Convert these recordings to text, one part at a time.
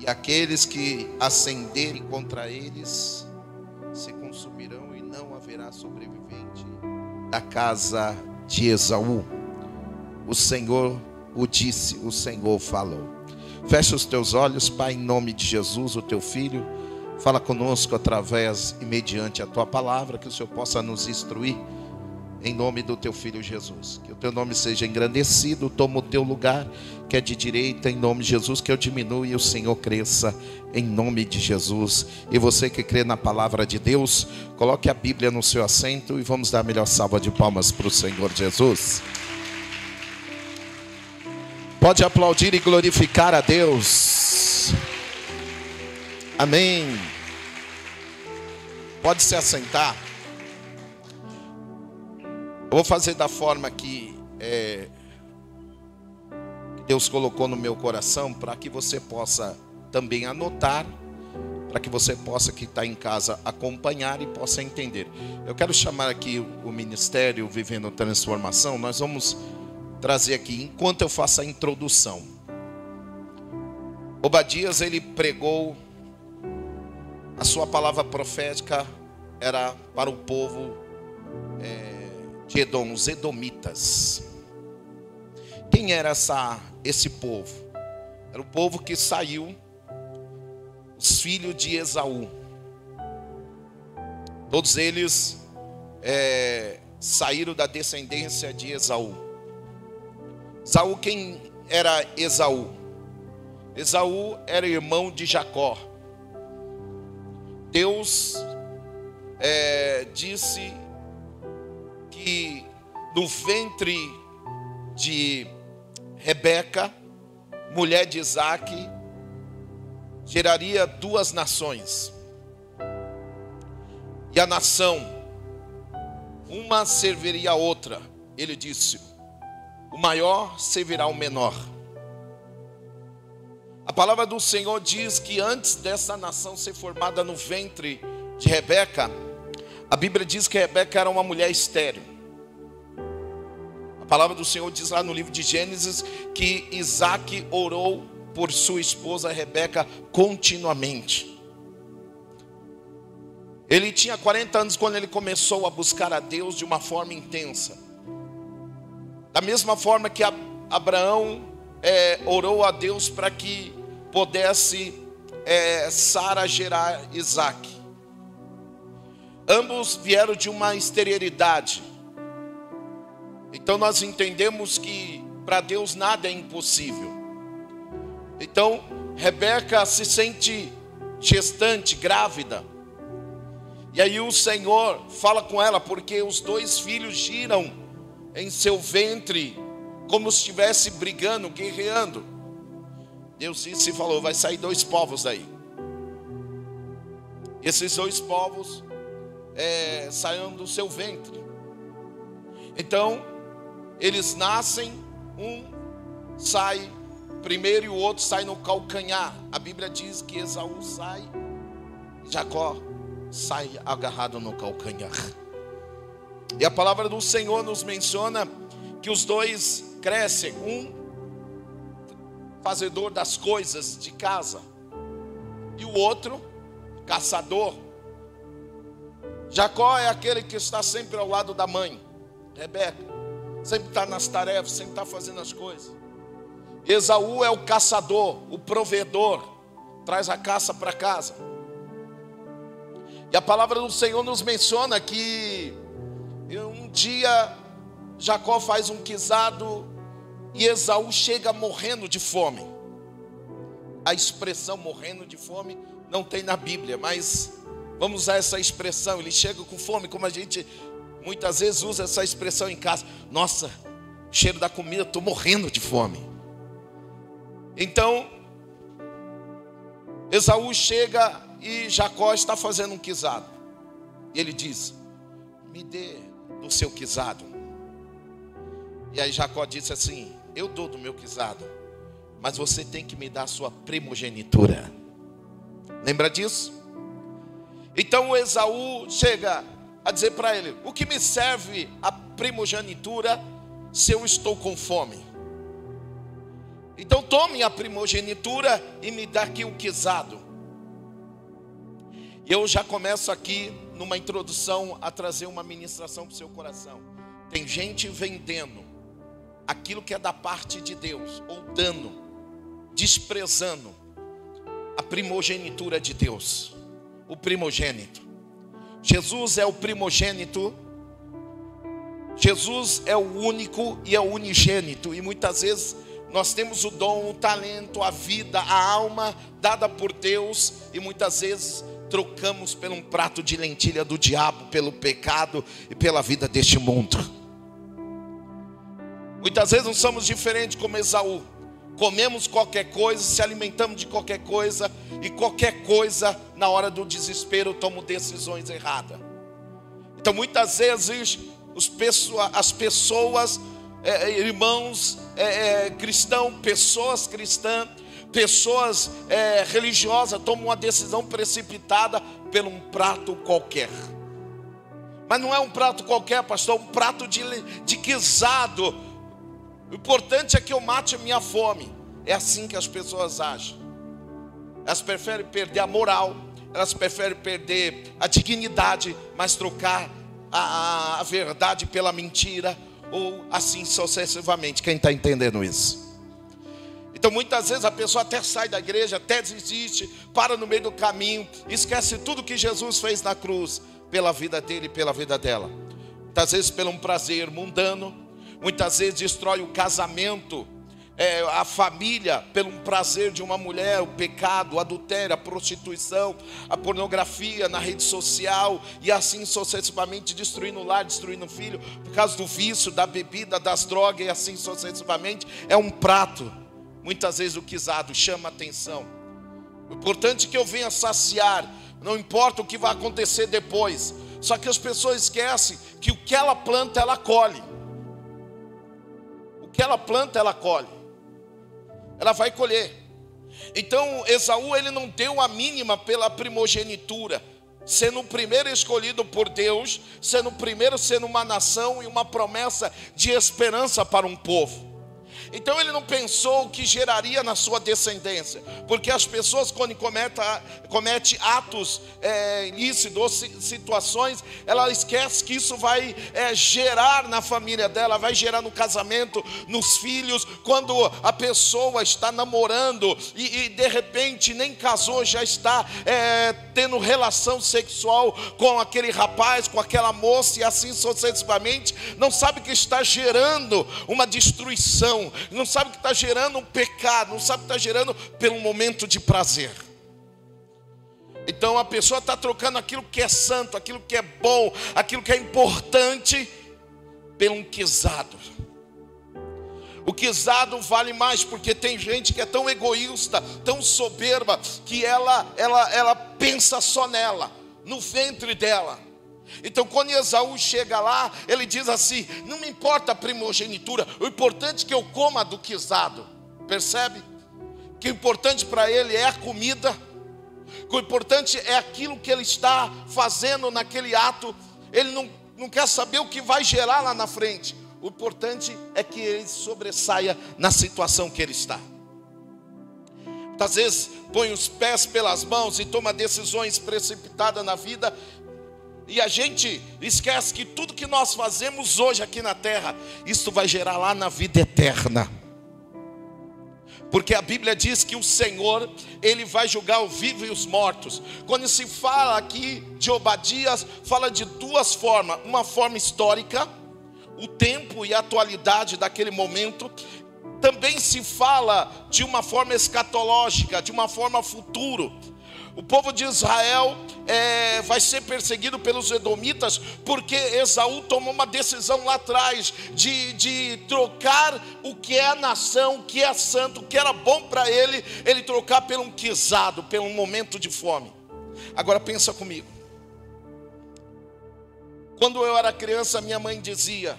e aqueles que ascenderem contra eles se consumirão, e não haverá sobrevivente da casa de Esaú. O Senhor o disse, o Senhor falou. Fecha os teus olhos, Pai, em nome de Jesus, o teu Filho. Fala conosco através e mediante a tua palavra, que o Senhor possa nos instruir, em nome do teu Filho Jesus. Que o teu nome seja engrandecido, toma o teu lugar, que é de direita, em nome de Jesus. Que eu diminua e o Senhor cresça, em nome de Jesus. E você que crê na palavra de Deus, coloque a Bíblia no seu assento e vamos dar a melhor salva de palmas para o Senhor Jesus. Pode aplaudir e glorificar a Deus. Amém. Pode se assentar. Eu vou fazer da forma que Deus colocou no meu coração, para que você possa também anotar, para que você possa, que está em casa, acompanhar e possa entender. Eu quero chamar aqui o Ministério Vivendo Transformação. Nós vamos trazer aqui, enquanto eu faço a introdução. Obadias, ele pregou, a sua palavra profética era para o povo de Edom, os edomitas. Quem era esse povo? Era o povo que saiu, os filhos de Esaú. Todos eles saíram da descendência de Esaú. Esaú, quem era Esaú? Esaú era irmão de Jacó. Deus disse que no ventre de Rebeca, mulher de Isaac, geraria duas nações. E a nação, uma serviria a outra. Ele disse: o maior servirá ao menor. A palavra do Senhor diz que antes dessa nação ser formada no ventre de Rebeca, a Bíblia diz que Rebeca era uma mulher estéril. A palavra do Senhor diz lá no livro de Gênesis que Isaac orou por sua esposa Rebeca continuamente. Ele tinha 40 anos quando ele começou a buscar a Deus de uma forma intensa. Da mesma forma que Abraão orou a Deus para que pudesse Sara gerar Isaac. Ambos vieram de uma esterilidade. Então nós entendemos que para Deus nada é impossível. Então Rebeca se sente gestante, grávida. E aí o Senhor fala com ela, porque os dois filhos giram em seu ventre, como se estivesse brigando, guerreando. Deus disse e falou: vai sair dois povos daí. Esses dois povos saíram do seu ventre. Então eles nascem, um sai primeiro e o outro sai no calcanhar. A Bíblia diz que Esaú sai, Jacó sai agarrado no calcanhar. E a palavra do Senhor nos menciona que os dois crescem, um fazedor das coisas de casa e o outro caçador. Jacó é aquele que está sempre ao lado da mãe, Rebeca, sempre está nas tarefas, sempre está fazendo as coisas. Esaú é o caçador, o provedor, traz a caça para casa. E a palavra do Senhor nos menciona que um dia Jacó faz um guisado e Esaú chega morrendo de fome. A expressão morrendo de fome não tem na Bíblia, mas vamos usar essa expressão. Ele chega com fome, como a gente muitas vezes usa essa expressão em casa. Nossa, cheiro da comida, estou morrendo de fome. Então Esaú chega e Jacó está fazendo um guisado. E ele diz: me dê do seu guisado. E aí Jacó disse assim: eu dou do meu guisado, mas você tem que me dar a sua primogenitura. Lembra disso? Então o Esaú chega a dizer para ele: o que me serve a primogenitura se eu estou com fome? Então tome a primogenitura e me dá aqui o quizado. Eu já começo aqui, numa introdução, a trazer uma ministração para o seu coração. Tem gente vendendo aquilo que é da parte de Deus, ou dando, desprezando a primogenitura de Deus, o primogênito. Jesus é o primogênito, Jesus é o único e é o unigênito. E muitas vezes nós temos o dom, o talento, a vida, a alma dada por Deus, e muitas vezes trocamos por um prato de lentilha do diabo, pelo pecado e pela vida deste mundo. Muitas vezes não somos diferentes como Esaú. Comemos qualquer coisa, se alimentamos de qualquer coisa, e qualquer coisa, na hora do desespero, tomo decisões erradas. Então muitas vezes as pessoas, irmãos cristãos, pessoas cristãs, pessoas religiosas, tomam uma decisão precipitada por um prato qualquer. Mas não é um prato qualquer, pastor, um prato de guisado. O importante é que eu mate a minha fome. É assim que as pessoas agem. Elas preferem perder a moral, elas preferem perder a dignidade, mas trocar a verdade pela mentira, ou assim sucessivamente. Quem está entendendo isso? Então muitas vezes a pessoa até sai da igreja, até desiste, para no meio do caminho, esquece tudo que Jesus fez na cruz, pela vida dele e pela vida dela. Muitas vezes pelo um prazer mundano, muitas vezes destrói o casamento, a família, pelo um prazer de uma mulher, o pecado, o adultério, a prostituição, a pornografia na rede social, e assim sucessivamente, destruindo o lar, destruindo o filho, por causa do vício, da bebida, das drogas, e assim sucessivamente. É um prato, muitas vezes o guisado chama a atenção. O importante é que eu venha saciar, não importa o que vai acontecer depois. Só que as pessoas esquecem que o que ela planta, ela colhe. O que ela planta, ela colhe. Ela vai colher. Então Esaú, ele não deu a mínima pela primogenitura, sendo o primeiro escolhido por Deus, sendo o primeiro, sendo uma nação e uma promessa de esperança para um povo. Então ele não pensou o que geraria na sua descendência, porque as pessoas, quando cometem atos ilícitos ou situações, ela esquece que isso vai gerar na família dela, vai gerar no casamento, nos filhos. Quando a pessoa está namorando e de repente nem casou, já está tendo relação sexual com aquele rapaz, com aquela moça, e assim sucessivamente, não sabe que está gerando uma destruição, não sabe que está gerando um pecado, não sabe que está gerando pelo momento de prazer. Então a pessoa está trocando aquilo que é santo, aquilo que é bom, aquilo que é importante, pelo um guisado. O guisado vale mais, porque tem gente que é tão egoísta, tão soberba, que ela pensa só nela, no ventre dela. Então quando Esaú chega lá, ele diz assim: não me importa a primogenitura, o importante é que eu coma do guisado. Percebe? Que o importante para ele é a comida, que o importante é aquilo que ele está fazendo naquele ato. Ele não quer saber o que vai gerar lá na frente. O importante é que ele sobressaia na situação que ele está. Muitas vezes põe os pés pelas mãos e toma decisões precipitadas na vida, e a gente esquece que tudo que nós fazemos hoje aqui na terra, isso vai gerar lá na vida eterna. Porque a Bíblia diz que o Senhor, Ele vai julgar o vivo e os mortos. Quando se fala aqui de Obadias, fala de duas formas. Uma forma histórica, o tempo e a atualidade daquele momento. Também se fala de uma forma escatológica, de uma forma futuro. O povo de Israel vai ser perseguido pelos edomitas, porque Esaú tomou uma decisão lá atrás de trocar o que é a nação, o que é santo, o que era bom para ele trocar por um guisado, por um momento de fome. Agora pensa comigo. Quando eu era criança, minha mãe dizia,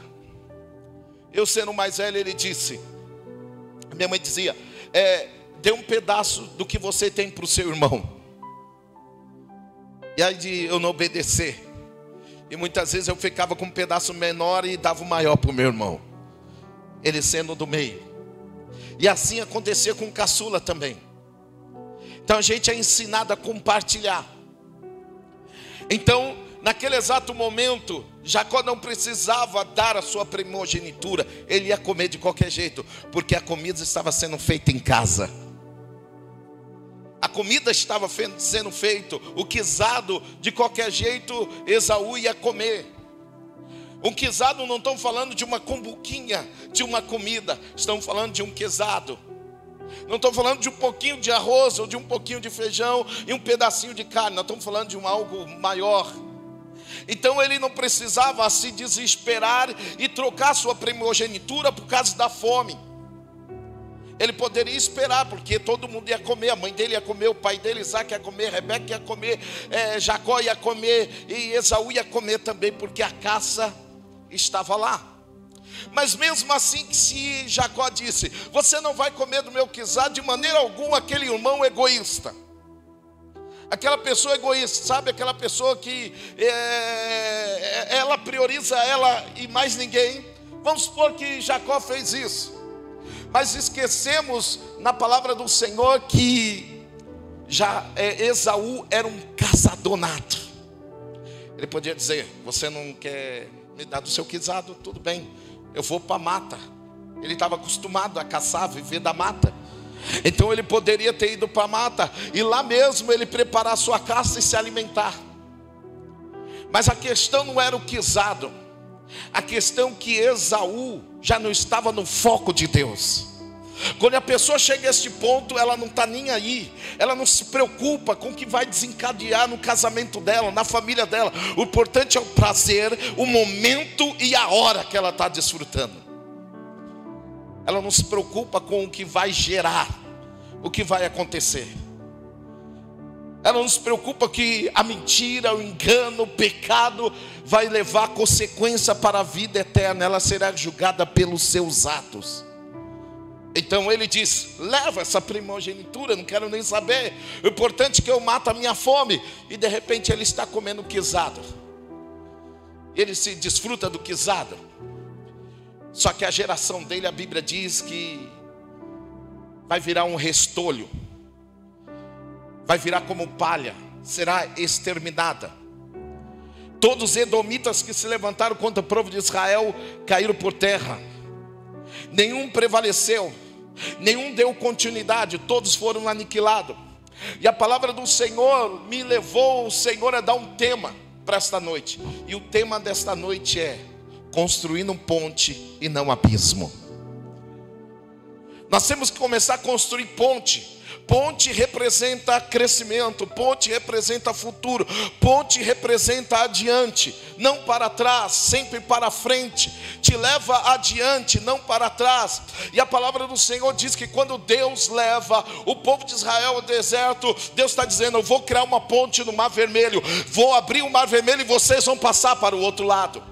eu sendo mais velho, minha mãe dizia, dê um pedaço do que você tem para o seu irmão. E aí de eu não obedecer, e muitas vezes eu ficava com um pedaço menor e dava o maior para o meu irmão, ele sendo do meio. E assim acontecia com o caçula também. Então a gente é ensinado a compartilhar. Então, naquele exato momento, Jacó não precisava dar a sua primogenitura. Ele ia comer de qualquer jeito, porque a comida estava sendo feita em casa. A comida estava sendo feita, o guisado, de qualquer jeito, Esaú ia comer. Um guisado, não estamos falando de uma cumbuquinha, de uma comida. Estamos falando de um guisado. Não estamos falando de um pouquinho de arroz, ou de um pouquinho de feijão e um pedacinho de carne. Nós estamos falando de algo maior. Então ele não precisava se desesperar e trocar sua primogenitura por causa da fome. Ele poderia esperar, porque todo mundo ia comer. A mãe dele ia comer, o pai dele, Isaac, ia comer, Rebeca ia comer, Jacó ia comer, e Esaú ia comer também, porque a caça estava lá. Mas mesmo assim, se Jacó disse: você não vai comer do meu guisado, de maneira alguma, aquele irmão egoísta, aquela pessoa egoísta, sabe, aquela pessoa que ela prioriza ela e mais ninguém. Vamos supor que Jacó fez isso, mas esquecemos na palavra do Senhor que Esaú era um caçador nato. Ele podia dizer: você não quer me dar do seu guisado? Tudo bem, eu vou para a mata. Ele estava acostumado a caçar, viver da mata. Então ele poderia ter ido para a mata e lá mesmo ele preparar a sua caça e se alimentar. Mas a questão não era o guisado. A questão é que Esaú já não estava no foco de Deus. Quando a pessoa chega a este ponto, ela não está nem aí. Ela não se preocupa com o que vai desencadear no casamento dela, na família dela. O importante é o prazer, o momento e a hora que ela está desfrutando. Ela não se preocupa com o que vai gerar, o que vai acontecer. Ela não se preocupa que a mentira, o engano, o pecado vai levar consequência para a vida eterna. Ela será julgada pelos seus atos. Então ele diz: leva essa primogenitura, não quero nem saber. O importante é que eu mato a minha fome. E de repente ele está comendo guisado. Ele se desfruta do guisado. Só que a geração dele, a Bíblia diz que vai virar um restolho, vai virar como palha, será exterminada. Todos os edomitas que se levantaram contra o povo de Israel caíram por terra. Nenhum prevaleceu, nenhum deu continuidade, todos foram aniquilados. E a palavra do Senhor me levou, o Senhor, a dar um tema para esta noite. E o tema desta noite é: construindo um ponte e não abismo. Nós temos que começar a construir ponte. Ponte representa crescimento, ponte representa futuro, ponte representa adiante, não para trás, sempre para frente. Te leva adiante, não para trás. E a palavra do Senhor diz que quando Deus leva o povo de Israel ao deserto, Deus está dizendo: eu vou criar uma ponte no Mar Vermelho, vou abrir o Mar Vermelho e vocês vão passar para o outro lado.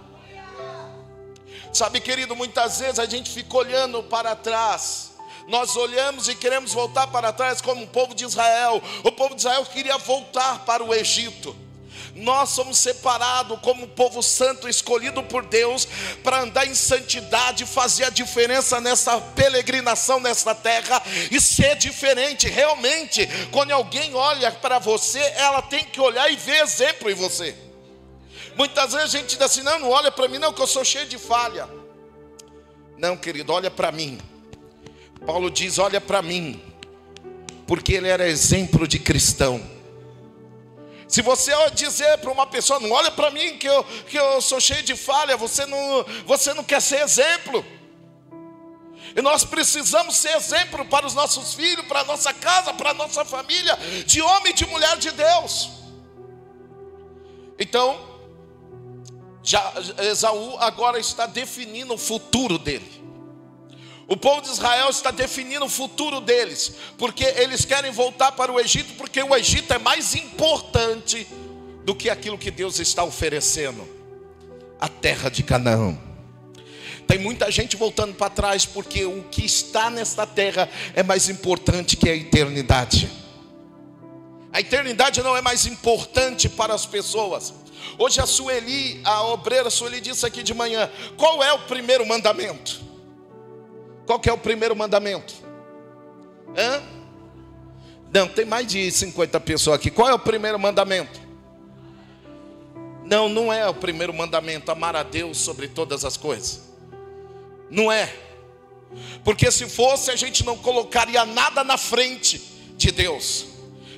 Sabe, querido, muitas vezes a gente fica olhando para trás. Nós olhamos e queremos voltar para trás como o povo de Israel. O povo de Israel queria voltar para o Egito. Nós somos separados como um povo santo, escolhido por Deus, para andar em santidade, fazer a diferença nessa peregrinação, nessa terra, e ser diferente. Realmente, quando alguém olha para você, ela tem que olhar e ver exemplo em você. Muitas vezes a gente diz assim: não olha para mim não, que eu sou cheio de falha. Não, querido, olha para mim. Paulo diz: olha para mim, porque ele era exemplo de cristão. Se você dizer para uma pessoa: não olha para mim que eu sou cheio de falha, você não quer ser exemplo. E nós precisamos ser exemplo para os nossos filhos, para a nossa casa, para a nossa família, de homem e de mulher de Deus. Então, Esaú agora está definindo o futuro dele. O povo de Israel está definindo o futuro deles, porque eles querem voltar para o Egito, porque o Egito é mais importante do que aquilo que Deus está oferecendo, a terra de Canaã. Tem muita gente voltando para trás, porque o que está nesta terra é mais importante que a eternidade. A eternidade não é mais importante para as pessoas. Hoje a Sueli, a obreira Sueli, disse aqui de manhã: qual é o primeiro mandamento? Qual que é o primeiro mandamento? Hã? Não, tem mais de 50 pessoas aqui. Qual é o primeiro mandamento? Não, não é o primeiro mandamento, amar a Deus sobre todas as coisas. Não é. Porque se fosse, a gente não colocaria nada na frente de Deus.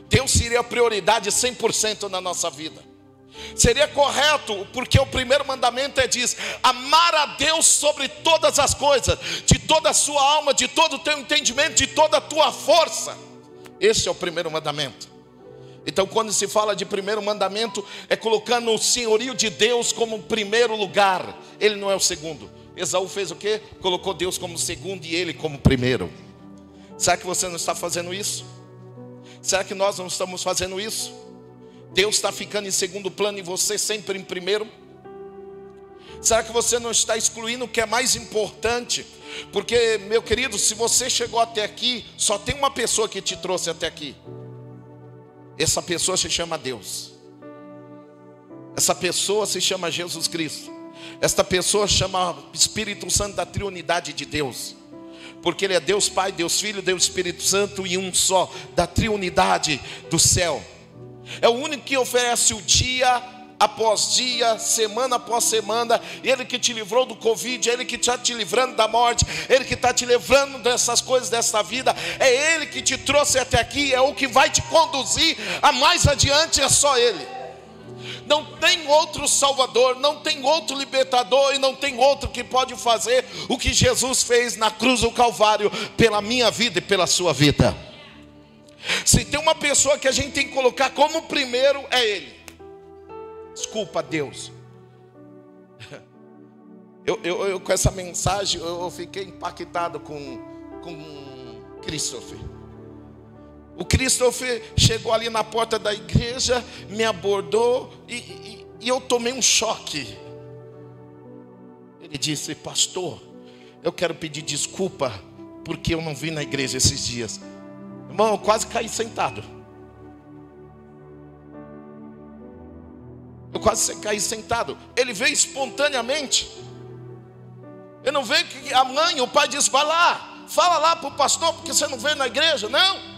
Deus seria prioridade 100% na nossa vida. Seria correto, porque o primeiro mandamento diz: amar a Deus sobre todas as coisas, de toda a sua alma, de todo o teu entendimento, de toda a tua força. Este é o primeiro mandamento. Então, quando se fala de primeiro mandamento, é colocando o senhorio de Deus como primeiro lugar. Ele não é o segundo. Esaú fez o quê? Colocou Deus como segundo e ele como primeiro. Será que você não está fazendo isso? Será que nós não estamos fazendo isso? Deus está ficando em segundo plano e você sempre em primeiro? Será que você não está excluindo o que é mais importante? Porque, meu querido, se você chegou até aqui, só tem uma pessoa que te trouxe até aqui. Essa pessoa se chama Deus. Essa pessoa se chama Jesus Cristo. Esta pessoa chama Espírito Santo, da triunidade de Deus. Porque Ele é Deus Pai, Deus Filho, Deus Espírito Santo e um só, da triunidade do céu. É o único que oferece o dia após dia, semana após semana. Ele que te livrou do Covid, Ele que está te livrando da morte, Ele que está te livrando dessas coisas dessa vida. É Ele que te trouxe até aqui, é o que vai te conduzir a mais adiante, é só Ele. Não tem outro Salvador, não tem outro libertador e não tem outro que pode fazer o que Jesus fez na cruz do Calvário pela minha vida e pela sua vida. Se tem uma pessoa que a gente tem que colocar como primeiro, é Ele. Desculpa, Deus. Eu com essa mensagem eu fiquei impactado com Christopher. O Christopher chegou ali na porta da igreja, me abordou e eu tomei um choque. Ele disse: pastor, eu quero pedir desculpa porque eu não vim na igreja esses dias. Irmão, eu quase caí sentado. Eu quase caí sentado. Ele veio espontaneamente. Ele não veio que a mãe, o pai disse: vai lá, fala lá para o pastor porque você não veio na igreja. Não.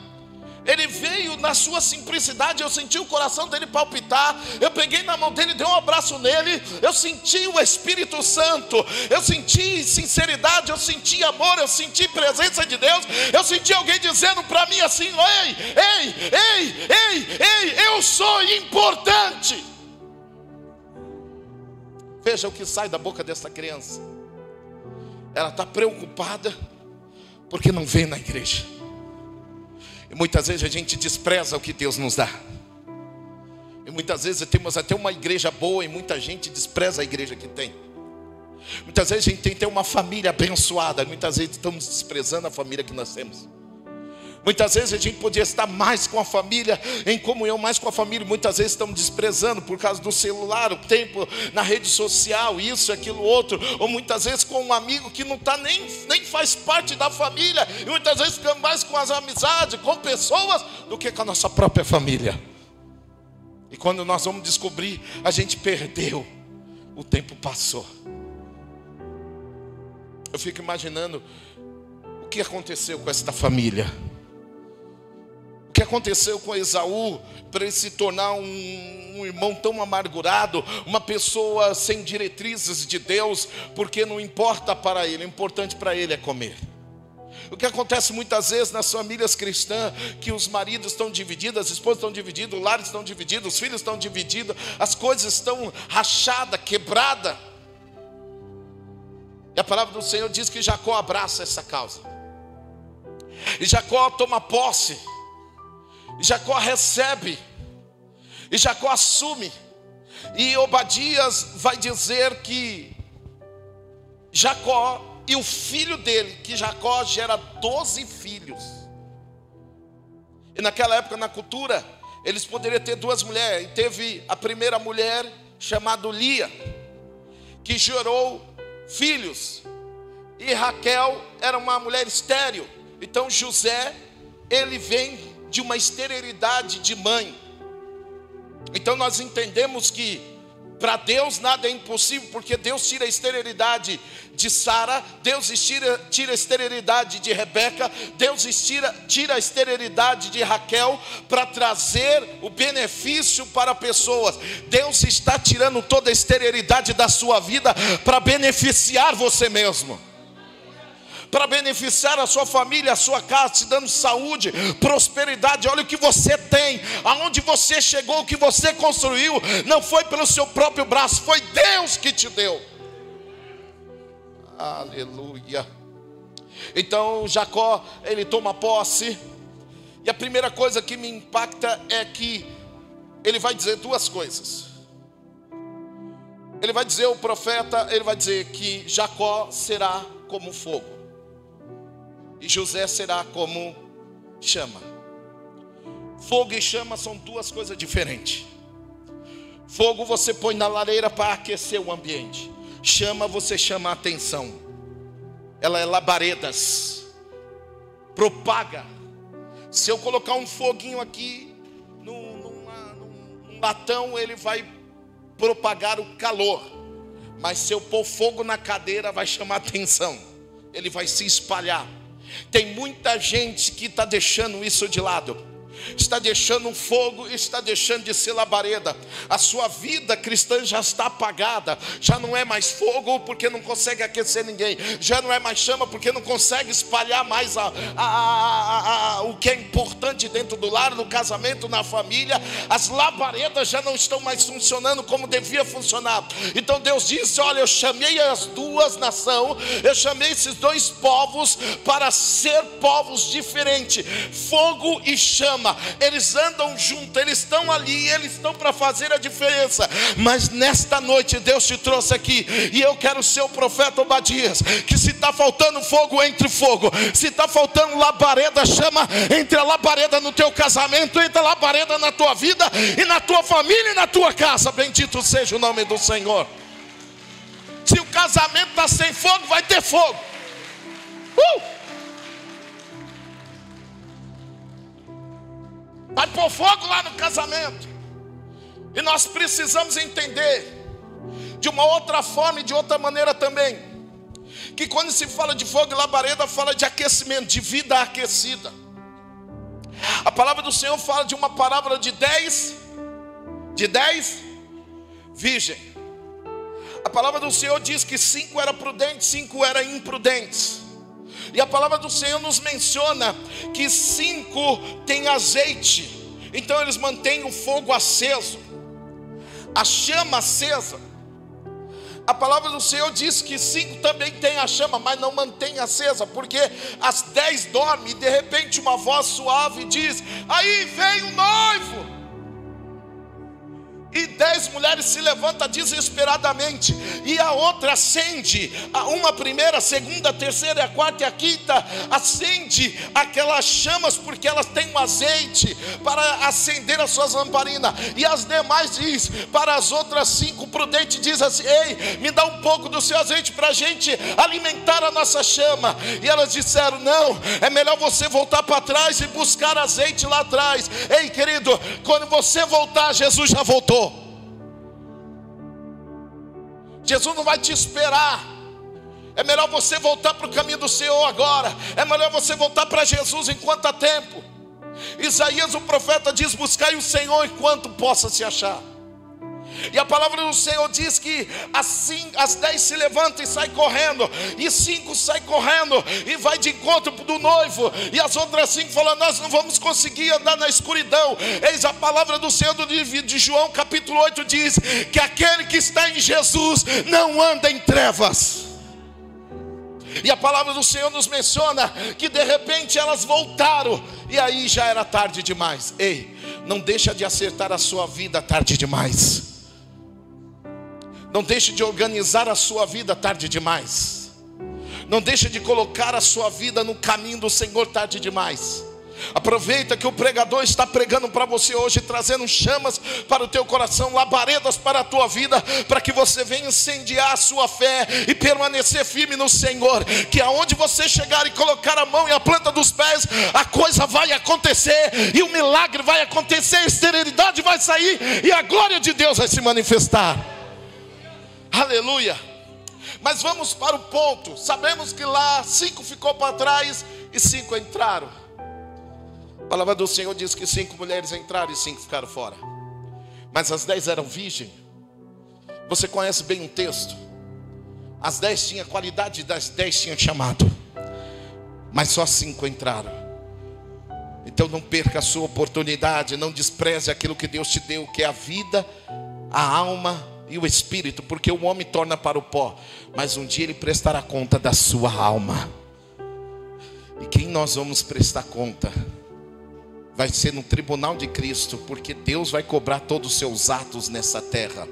Ele veio na sua simplicidade. Eu senti o coração dele palpitar. Eu peguei na mão dele, dei um abraço nele. Eu senti o Espírito Santo. Eu senti sinceridade, eu senti amor, eu senti presença de Deus. Eu senti alguém dizendo para mim assim: ei, eu sou importante. Veja o que sai da boca dessa criança. Ela está preocupada porque não vem na igreja. E muitas vezes a gente despreza o que Deus nos dá. E muitas vezes temos até uma igreja boa e muita gente despreza a igreja que tem. Muitas vezes a gente tem que ter uma família abençoada. Muitas vezes estamos desprezando a família que nós temos. Muitas vezes a gente podia estar mais com a família, em comunhão mais com a família. Muitas vezes estamos desprezando por causa do celular, o tempo na rede social, isso, aquilo, outro. Ou muitas vezes com um amigo que não está nem faz parte da família. E muitas vezes ficamos mais com as amizades, com pessoas, do que com a nossa própria família. E quando nós vamos descobrir, a gente perdeu. O tempo passou. Eu fico imaginando o que aconteceu com esta família. O que aconteceu com Esaú para ele se tornar um irmão tão amargurado, uma pessoa sem diretrizes de Deus, porque não importa para ele, o importante para ele é comer. O que acontece muitas vezes nas famílias cristãs, que os maridos estão divididos, as esposas estão divididas, os lares estão divididos, os filhos estão divididos, as coisas estão rachadas, quebradas. E a palavra do Senhor diz que Jacó abraça essa causa. E Jacó toma posse. E Jacó recebe, e Jacó assume. E Obadias vai dizer que Jacó e o filho dele, que Jacó gera 12 filhos. E naquela época, na cultura, eles poderiam ter duas mulheres. E teve a primeira mulher, chamada Lia, que gerou filhos. E Raquel era uma mulher estéril. Então José, ele vem de uma esterilidade de mãe. Então nós entendemos que Para Deus nada é impossível, porque Deus tira a esterilidade de Sara, Deus tira a esterilidade de Rebeca, Deus tira a esterilidade de Raquel para trazer o benefício para pessoas. Deus está tirando toda a esterilidade da sua vida para beneficiar você mesmo, para beneficiar a sua família, a sua casa, te dando saúde, prosperidade. Olha o que você tem, aonde você chegou, o que você construiu, não foi pelo seu próprio braço, foi Deus que te deu. Aleluia. Então Jacó, ele toma posse, e a primeira coisa que me impacta é que ele vai dizer duas coisas. Ele vai dizer, o profeta, ele vai dizer que Jacó será como fogo e José será como chama. Fogo e chama são duas coisas diferentes. Fogo você põe na lareira para aquecer o ambiente. Chama você chama a atenção. Ela é labaredas, propaga. Se eu colocar um foguinho aqui num latão, ele vai propagar o calor. Mas se eu pôr fogo na cadeira, vai chamar atenção, ele vai se espalhar. Tem muita gente que está deixando isso de lado, está deixando o fogo, está deixando de ser labareda. A sua vida cristã já está apagada, já não é mais fogo porque não consegue aquecer ninguém, já não é mais chama porque não consegue espalhar mais o que é importante dentro do lar, no casamento, na família. As labaredas já não estão mais funcionando como devia funcionar. Então Deus disse, olha, eu chamei as duas nações, eu chamei esses dois povos para ser povos diferentes, fogo e chama. Eles andam juntos, eles estão ali, eles estão para fazer a diferença. Mas nesta noite Deus te trouxe aqui, e eu quero ser o profeta Obadias, que se está faltando fogo, entre fogo. Se está faltando labareda, chama, entre a labareda no teu casamento, entre a labareda na tua vida, e na tua família, e na tua casa. Bendito seja o nome do Senhor. Se o casamento está sem fogo, vai ter fogo. Vai pôr fogo lá no casamento. E nós precisamos entender de uma outra forma e de outra maneira também, que quando se fala de fogo e labareda, fala de aquecimento, de vida aquecida. A palavra do Senhor fala de uma parábola de 10 virgens. A palavra do Senhor diz que 5 eram prudentes, 5 eram imprudentes. E a palavra do Senhor nos menciona que 5 têm azeite, então eles mantêm o fogo aceso, a chama acesa. A palavra do Senhor diz que 5 também têm a chama, mas não mantém acesa, porque as 10 dormem, e de repente uma voz suave diz, aí vem o noivo. E 10 mulheres se levantam desesperadamente, e a outra acende, uma primeira, a segunda, a terceira, a quarta e a quinta acende aquelas chamas, porque elas têm um azeite para acender as suas lamparinas. E as demais diz, para as outras 5 prudentes, diz assim, ei, me dá um pouco do seu azeite para a gente alimentar a nossa chama. E elas disseram, não, é melhor você voltar para trás e buscar azeite lá atrás. Ei, querido, quando você voltar, Jesus já voltou. Jesus não vai te esperar. É melhor você voltar para o caminho do Senhor agora. É melhor você voltar para Jesus enquanto há tempo. Isaías o profeta diz, buscai o Senhor enquanto possa se achar. E a palavra do Senhor diz que assim as 10 se levantam e saem correndo, e 5 saem correndo e vai de encontro do noivo, e as outras 5 falam, nós não vamos conseguir andar na escuridão. Eis a palavra do Senhor do livro de João capítulo 8 diz que aquele que está em Jesus não anda em trevas. E a palavra do Senhor nos menciona que de repente elas voltaram, e aí já era tarde demais. Ei, não deixa de acertar a sua vida tarde demais. Não deixe de organizar a sua vida tarde demais. Não deixe de colocar a sua vida no caminho do Senhor tarde demais. Aproveita que o pregador está pregando para você hoje, trazendo chamas para o teu coração, labaredas para a tua vida, para que você venha incendiar a sua fé e permanecer firme no Senhor. Que aonde você chegar e colocar a mão e a planta dos pés, a coisa vai acontecer, e o milagre vai acontecer, a esterilidade vai sair, e a glória de Deus vai se manifestar. Aleluia. Mas vamos para o ponto. Sabemos que lá 5 ficou para trás e 5 entraram. A palavra do Senhor diz que 5 mulheres entraram e 5 ficaram fora. Mas as 10 eram virgens. Você conhece bem o texto. As 10 tinham qualidade, das 10 tinham chamado. Mas só 5 entraram. Então não perca a sua oportunidade. Não despreze aquilo que Deus te deu, que é a vida, a alma e o espírito. Porque o homem torna para o pó, mas um dia ele prestará conta da sua alma. E quem nós vamos prestar conta vai ser no tribunal de Cristo, porque Deus vai cobrar todos os seus atos nessa terra.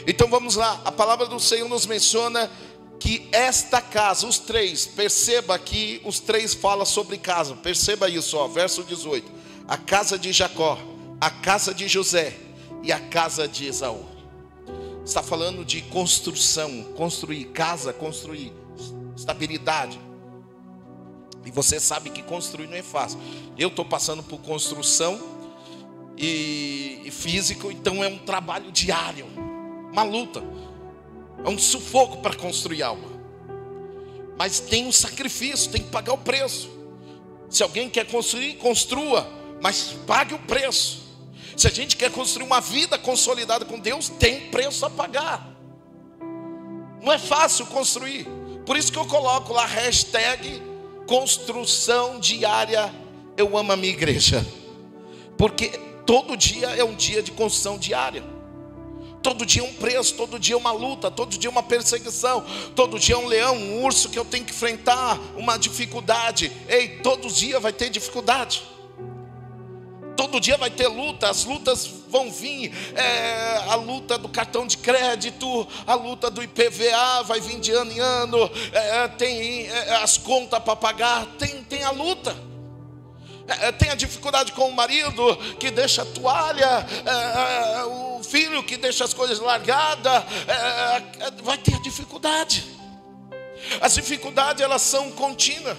Então vamos lá, a palavra do Senhor nos menciona que esta casa, os 3, perceba que os 3 falam sobre casa. Perceba isso, ó, verso 18. A casa de Jacó, a casa de José e a casa de Esaú. Está falando de construção, construir casa, construir estabilidade. E você sabe que construir não é fácil. Eu estou passando por construção e físico, então é um trabalho diário, uma luta, é um sufoco para construir algo. Mas tem um sacrifício, tem que pagar o preço. Se alguém quer construir, construa, mas pague o preço. Se a gente quer construir uma vida consolidada com Deus, tem preço a pagar. Não é fácil construir. Por isso que eu coloco lá hashtag construção diária. Eu amo a minha igreja, porque todo dia é um dia de construção diária. Todo dia é um preço, todo dia é uma luta, todo dia é uma perseguição, todo dia é um leão, um urso que eu tenho que enfrentar, uma dificuldade. Ei, todo dia vai ter dificuldade. Todo dia vai ter luta, as lutas vão vir, a luta do cartão de crédito, a luta do IPVA vai vir de ano em ano, tem as contas para pagar, tem a luta. Tem a dificuldade com o marido que deixa a toalha, o filho que deixa as coisas largadas, vai ter a dificuldade. As dificuldades, elas são contínuas.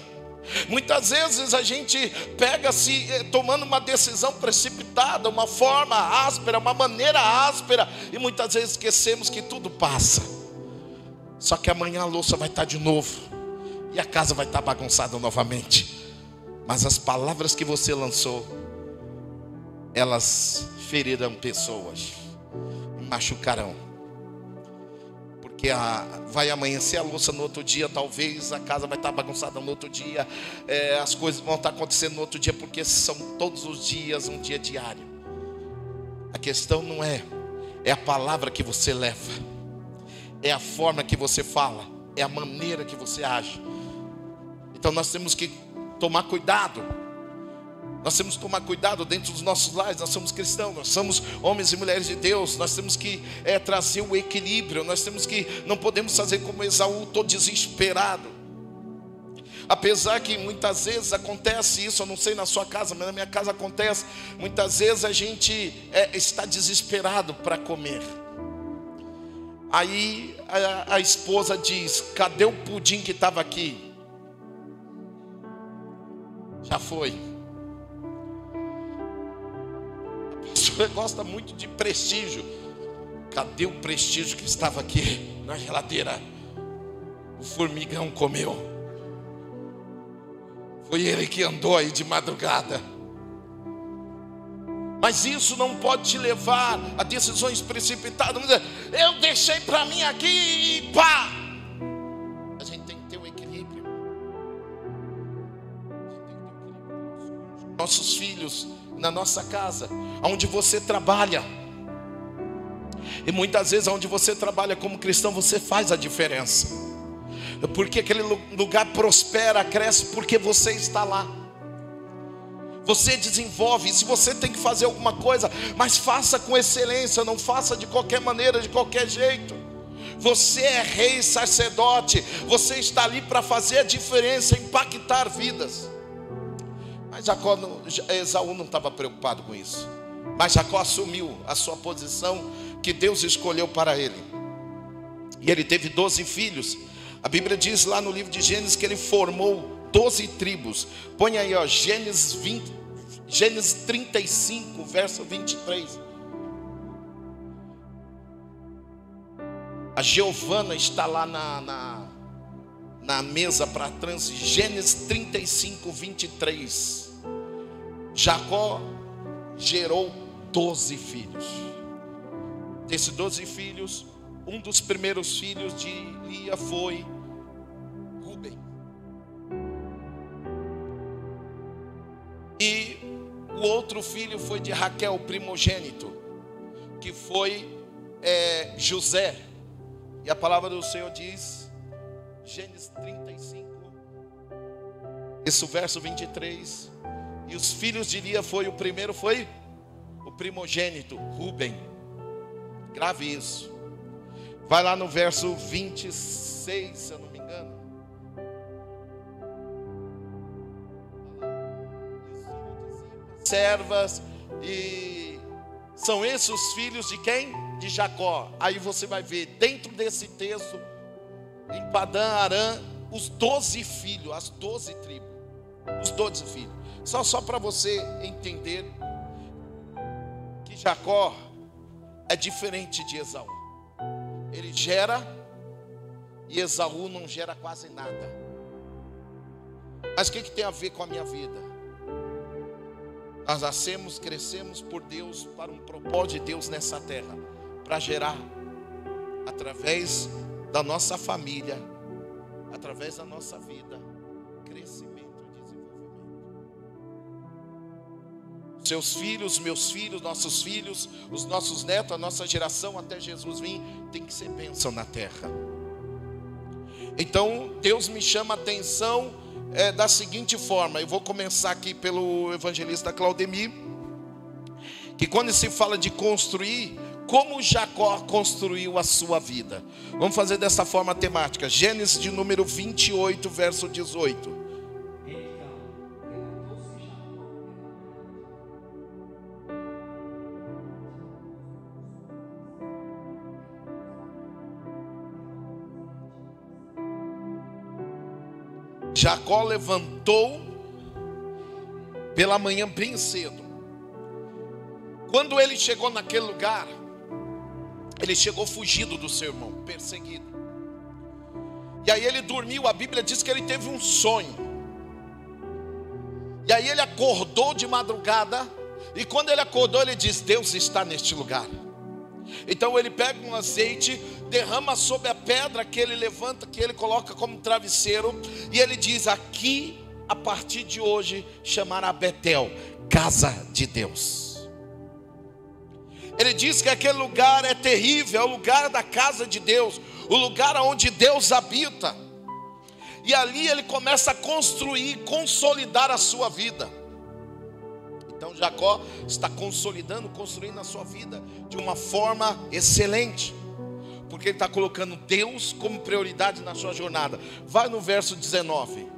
Muitas vezes a gente pega-se tomando uma decisão precipitada, uma forma áspera, uma maneira áspera, e muitas vezes esquecemos que tudo passa. Só que amanhã a louça vai estar de novo, e a casa vai estar bagunçada novamente. Mas as palavras que você lançou, elas ferirão pessoas, machucarão. Porque vai amanhecer a louça no outro dia, talvez a casa vai estar bagunçada no outro dia, as coisas vão estar acontecendo no outro dia, porque são todos os dias um dia diário. A questão não é a palavra que você leva, é a forma que você fala, é a maneira que você age. Então nós temos que tomar cuidado. Nós temos que tomar cuidado dentro dos nossos lares. Nós somos cristãos, nós somos homens e mulheres de Deus. Nós temos que trazer o equilíbrio. Nós temos que, não podemos fazer como Esaú, todo desesperado. Apesar que muitas vezes acontece isso, eu não sei na sua casa, mas na minha casa acontece. Muitas vezes a gente está desesperado para comer. Aí a esposa diz: cadê o pudim que estava aqui? Já foi. Você gosta muito de prestígio. Cadê o prestígio que estava aqui na geladeira? O formigão comeu. Foi ele que andou aí de madrugada. Mas isso não pode te levar a decisões precipitadas. Eu deixei para mim aqui e pá. A gente tem que ter um equilíbrio. Nossos filhos, na nossa casa, onde você trabalha. E muitas vezes onde você trabalha como cristão, você faz a diferença. Porque aquele lugar prospera, cresce, porque você está lá. Você desenvolve. Se você tem que fazer alguma coisa, mas faça com excelência, não faça de qualquer maneira, de qualquer jeito. Você é rei, sacerdote. Você está ali para fazer a diferença, impactar vidas. Mas Esaú não estava preocupado com isso. Mas Jacó assumiu a sua posição que Deus escolheu para ele. E ele teve 12 filhos. A Bíblia diz lá no livro de Gênesis que ele formou 12 tribos. Põe aí, ó, Gênesis 35, verso 23. A Giovana está lá na mesa para trans. Gênesis 35, 23. Jacó gerou 12 filhos. Desses 12 filhos, um dos primeiros filhos de Lia foi Rúben. E o outro filho foi de Raquel, o primogênito, que foi José. E a palavra do Senhor diz, Gênesis 35, esse o verso 23. E os filhos de Lia foi, o primeiro foi o primogênito, Rúben. Grave isso. Vai lá no verso 26, se eu não me engano. Servas, e são esses os filhos de quem? De Jacó. Aí você vai ver dentro desse texto, em Padã Arã, os 12 filhos, as 12 tribos, os 12 filhos. Só para você entender que Jacó é diferente de Esaú. Ele gera e Esaú não gera quase nada. Mas o que tem a ver com a minha vida? Nós nascemos, crescemos por Deus, para um propósito de Deus nessa terra, para gerar, através da nossa família, através da nossa vida, crescimento e desenvolvimento. Seus filhos, meus filhos, nossos filhos, os nossos netos, a nossa geração até Jesus vir, tem que ser bênção na terra. Então Deus me chama a atenção da seguinte forma. Eu vou começar aqui pelo evangelista Claudemir, que quando se fala de construir, como Jacó construiu a sua vida. Vamos fazer dessa forma temática. Gênesis de número 28, verso 18. Jacó levantou pela manhã bem cedo. Quando ele chegou naquele lugar, ele chegou fugido do seu irmão, perseguido. E aí ele dormiu, a Bíblia diz que ele teve um sonho. E aí ele acordou de madrugada, e quando ele acordou, ele diz: Deus está neste lugar. Então ele pega um azeite, derrama sobre a pedra que ele levanta, que ele coloca como travesseiro, e ele diz: aqui, a partir de hoje, chamará Betel, casa de Deus. Ele diz que aquele lugar é terrível, é o lugar da casa de Deus, o lugar onde Deus habita. E ali ele começa a construir, consolidar a sua vida. Então Jacó está consolidando, construindo a sua vida de uma forma excelente, porque ele está colocando Deus como prioridade na sua jornada. Vai no verso 19.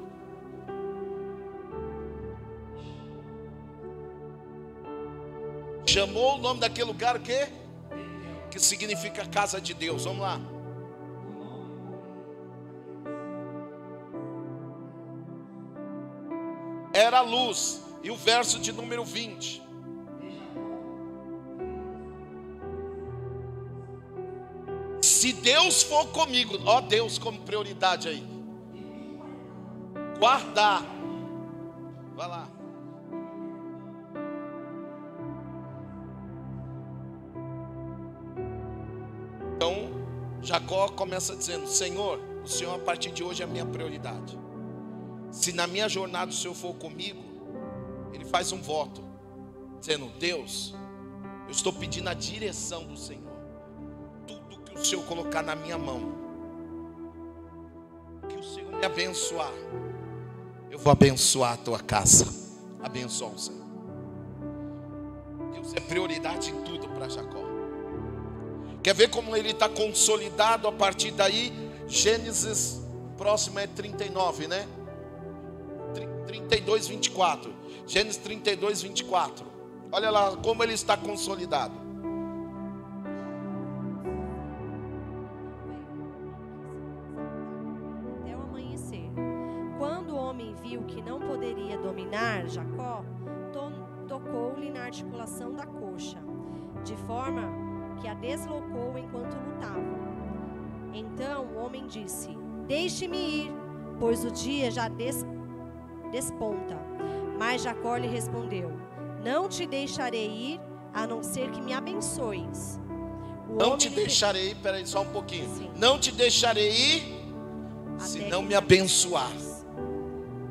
Chamou o nome daquele lugar o quê? Que significa casa de Deus. Vamos lá. Era luz. E o verso de número 20. Se Deus for comigo, ó Deus como prioridade aí. Guardar. Vai lá. Então, Jacó começa dizendo: Senhor, o Senhor a partir de hoje é a minha prioridade. Se na minha jornada o Senhor for comigo, ele faz um voto, dizendo: Deus, eu estou pedindo a direção do Senhor. Tudo que o Senhor colocar na minha mão, que o Senhor me abençoar, eu vou abençoar a tua casa. Abençoa o Senhor. Deus é prioridade em tudo para Jacó. Quer ver como ele está consolidado a partir daí? Gênesis, próximo é 39, né? 32, 24. Gênesis 32, 24. Olha lá como ele está consolidado. Até o amanhecer. Quando o homem viu que não poderia dominar Jacó, tocou-lhe na articulação da coxa, de forma que a deslocou enquanto lutava. Então o homem disse: deixe-me ir, pois o dia já desponta. Mas Jacó lhe respondeu: não te deixarei ir, a não ser que me abençoes. Não te deixarei ir, peraí só um pouquinho. Sim. Não te deixarei ir, se não me abençoar.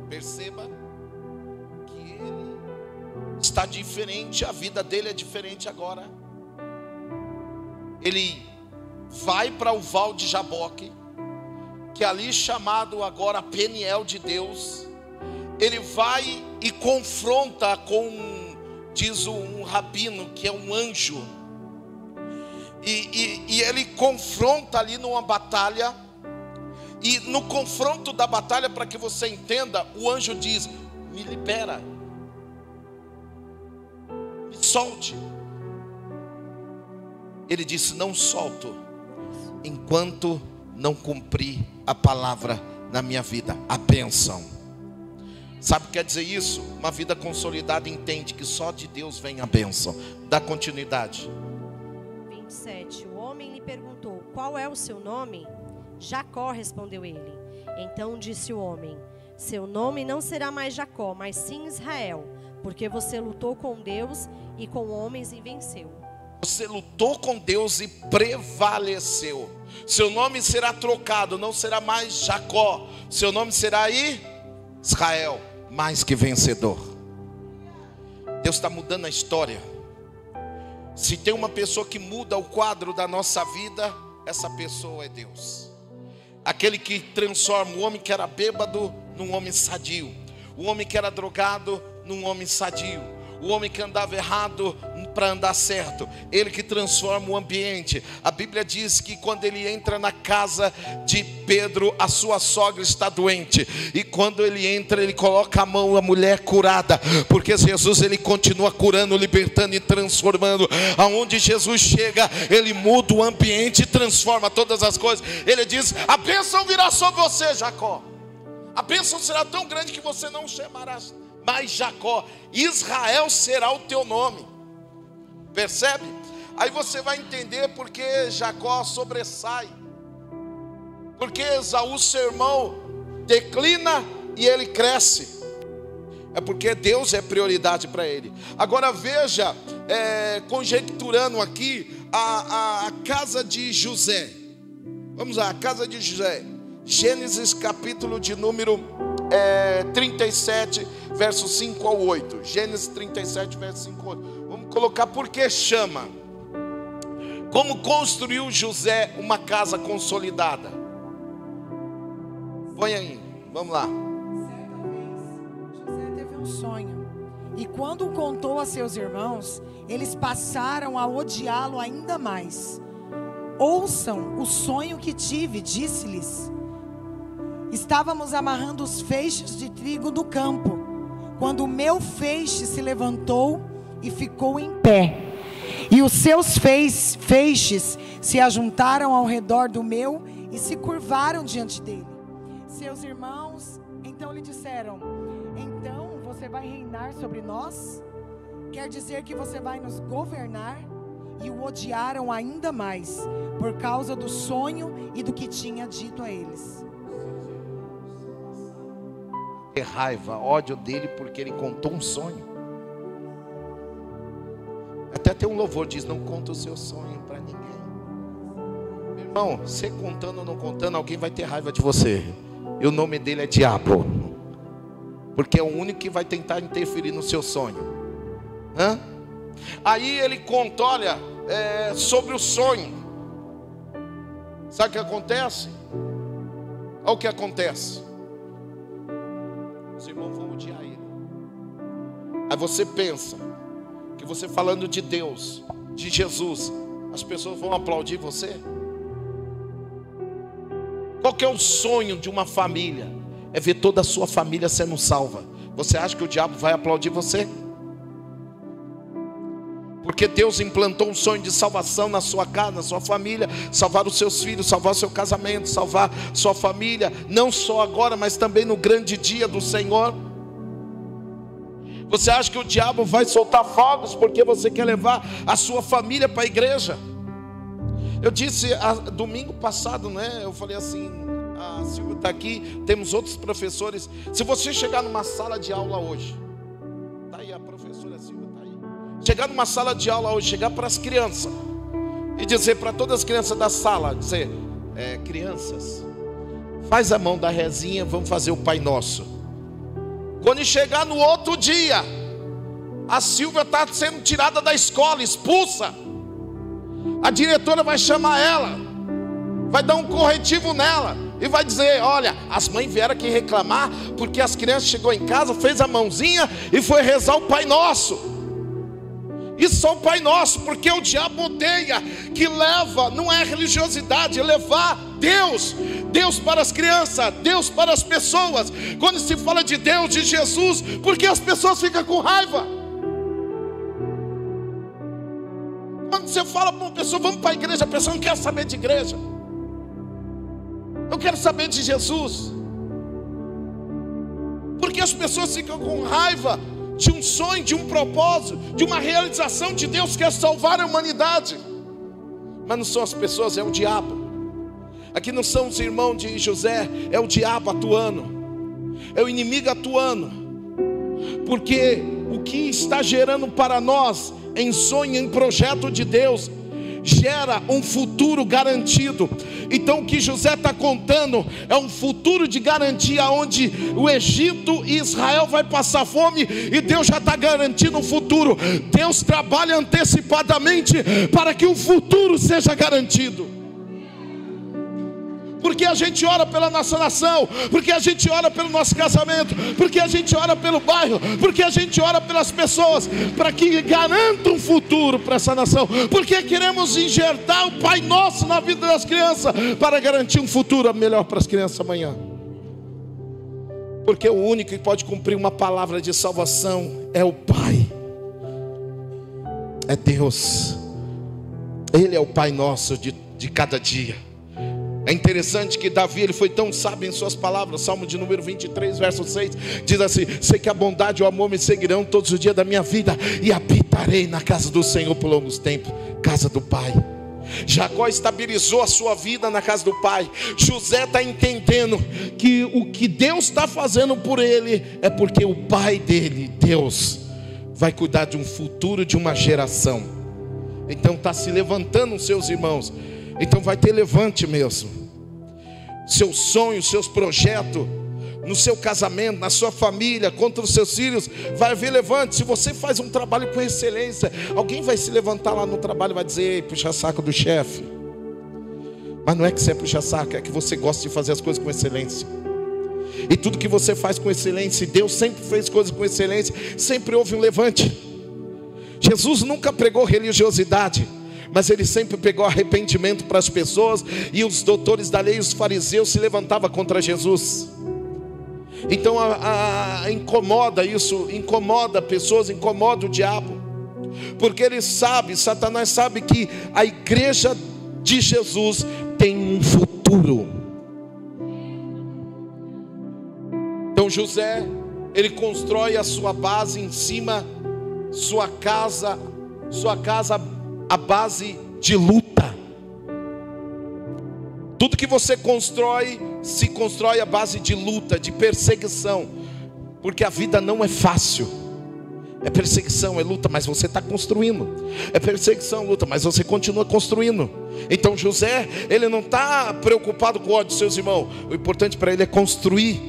Perceba que ele está diferente, a vida dele é diferente agora. Ele vai para o Val de Jaboque, que é ali chamado agora Peniel de Deus. Ele vai e confronta com, diz um rabino, que é um anjo. E ele confronta ali numa batalha. E no confronto da batalha, para que você entenda, o anjo diz: me libera, me solte. Ele disse: não solto, enquanto não cumprir a palavra na minha vida, a bênção. Sabe o que quer dizer isso? Uma vida consolidada entende que só de Deus vem a bênção. Dá continuidade. 27. O homem lhe perguntou: qual é o seu nome? Jacó, respondeu ele. Então disse o homem: seu nome não será mais Jacó, mas sim Israel, porque você lutou com Deus e com homens e venceu. Você lutou com Deus e prevaleceu. Seu nome será trocado, não será mais Jacó, seu nome será aí Israel, mais que vencedor. Deus está mudando a história. Se tem uma pessoa que muda o quadro da nossa vida, essa pessoa é Deus. Aquele que transforma o homem que era bêbado num homem sadio, o homem que era drogado num homem sadio, o homem que andava errado para andar certo. Ele que transforma o ambiente. A Bíblia diz que quando ele entra na casa de Pedro, a sua sogra está doente, e quando ele entra, ele coloca a mão, a mulher curada, porque Jesus, ele continua curando, libertando e transformando. Aonde Jesus chega, ele muda o ambiente e transforma todas as coisas. Ele diz: a bênção virá sobre você, Jacó. A bênção será tão grande que você não chamará mais Jacó, Israel será o teu nome. Percebe? Aí você vai entender porque Jacó sobressai, porque Esaú, seu irmão, declina e ele cresce. É porque Deus é prioridade para ele. Agora veja, conjecturando aqui a casa de José. Vamos lá, a casa de José. Gênesis capítulo de número 37, versos 5 ao 8. Gênesis 37, versos 5 ao 8. Vamos colocar porque chama. Como construiu José uma casa consolidada? Põe aí, vamos lá. Certa vez, José teve um sonho, e quando o contou a seus irmãos, eles passaram a odiá-lo ainda mais. Ouçam o sonho que tive, disse-lhes. Estávamos amarrando os feixes de trigo do campo, quando o meu feixe se levantou e ficou em pé, e os seus feixes se ajuntaram ao redor do meu e se curvaram diante dele. Seus irmãos então lhe disseram: então você vai reinar sobre nós? Quer dizer que você vai nos governar? E o odiaram ainda mais, por causa do sonho e do que tinha dito a eles. Raiva, ódio dele porque ele contou um sonho. Até tem um louvor, diz: não conta o seu sonho para ninguém. Meu irmão, você contando ou não contando, alguém vai ter raiva de você, e o nome dele é diabo, porque é o único que vai tentar interferir no seu sonho. Aí ele conta, olha, sobre o sonho. Sabe o que acontece? Olha o que acontece. Os irmãos vão odiar ele. Aí você pensa que você falando de Deus, de Jesus, as pessoas vão aplaudir você? Qual que é o sonho de uma família? É ver toda a sua família sendo salva. Você acha que o diabo vai aplaudir você? Porque Deus implantou um sonho de salvação na sua casa, na sua família, salvar os seus filhos, salvar o seu casamento, salvar sua família, não só agora, mas também no grande dia do Senhor. Você acha que o diabo vai soltar fogos porque você quer levar a sua família para a igreja? Eu disse domingo passado, né? Eu falei assim, a Silvia está aqui, temos outros professores. Se você chegar numa sala de aula hoje, tá aí a professora Silvia, tá aí. Chegar numa sala de aula hoje, chegar para as crianças e dizer para todas as crianças da sala, dizer, crianças, faz a mão da rezinha, vamos fazer o Pai Nosso. Quando chegar no outro dia, a Silvia está sendo tirada da escola, expulsa. A diretora vai chamar ela, vai dar um corretivo nela e vai dizer, olha, as mães vieram aqui reclamar porque as crianças chegou em casa, fez a mãozinha e foi rezar o Pai Nosso. Isso é o Pai Nosso, porque o diabo odeia, que leva, não é religiosidade, é levar Deus para as crianças, Deus para as pessoas. Quando se fala de Deus, de Jesus, porque as pessoas ficam com raiva. Quando você fala para uma pessoa, vamos para a igreja, a pessoa não quer saber de igreja. Eu quero saber de Jesus. Porque as pessoas ficam com raiva de um sonho, de um propósito, de uma realização de Deus que é salvar a humanidade. Mas não são as pessoas, é o diabo. Aqui não são os irmãos de José, é o diabo atuando, é o inimigo atuando. Porque o que está gerando para nós em sonho, em projeto de Deus, gera um futuro garantido. Então o que José está contando é um futuro de garantia, onde o Egito e Israel vai passar fome, e Deus já está garantindo um futuro. Deus trabalha antecipadamente para que o futuro seja garantido. Porque a gente ora pela nossa nação, porque a gente ora pelo nosso casamento, porque a gente ora pelo bairro, porque a gente ora pelas pessoas, para que garanta um futuro para essa nação, porque queremos injetar o Pai Nosso na vida das crianças, para garantir um futuro melhor para as crianças amanhã. Porque o único que pode cumprir uma palavra de salvação é o Pai, é Deus. Ele é o Pai Nosso de cada dia. É interessante que Davi, ele foi tão sábio em suas palavras. Salmo de número 23, verso 6, diz assim: sei que a bondade e o amor me seguirão todos os dias da minha vida, e habitarei na casa do Senhor por longos tempos. Casa do Pai. Jacó estabilizou a sua vida na casa do Pai. José está entendendo que o que Deus está fazendo por ele é porque o Pai dele, Deus, vai cuidar de um futuro, de uma geração. Então está se levantando os seus irmãos. Então vai ter levante mesmo. Seus sonhos, seus projetos, no seu casamento, na sua família, contra os seus filhos, vai haver levante. Se você faz um trabalho com excelência, alguém vai se levantar lá no trabalho e vai dizer: ei, puxa saco do chefe. Mas não é que você é puxa saco, é que você gosta de fazer as coisas com excelência. E tudo que você faz com excelência, e Deus sempre fez coisas com excelência, sempre houve um levante. Jesus nunca pregou religiosidade, mas ele sempre pegou arrependimento para as pessoas. E os doutores da lei, os fariseus, se levantavam contra Jesus. Então incomoda isso, incomoda pessoas, incomoda o diabo, porque ele sabe, Satanás sabe que a igreja de Jesus tem um futuro. Então José, ele constrói a sua base em cima, sua casa a base de luta. Tudo que você constrói, se constrói à base de luta, de perseguição. Porque a vida não é fácil. É perseguição, é luta, mas você está construindo. É perseguição, luta, mas você continua construindo. Então José, ele não está preocupado com o ódio dos seus irmãos. O importante para ele é construir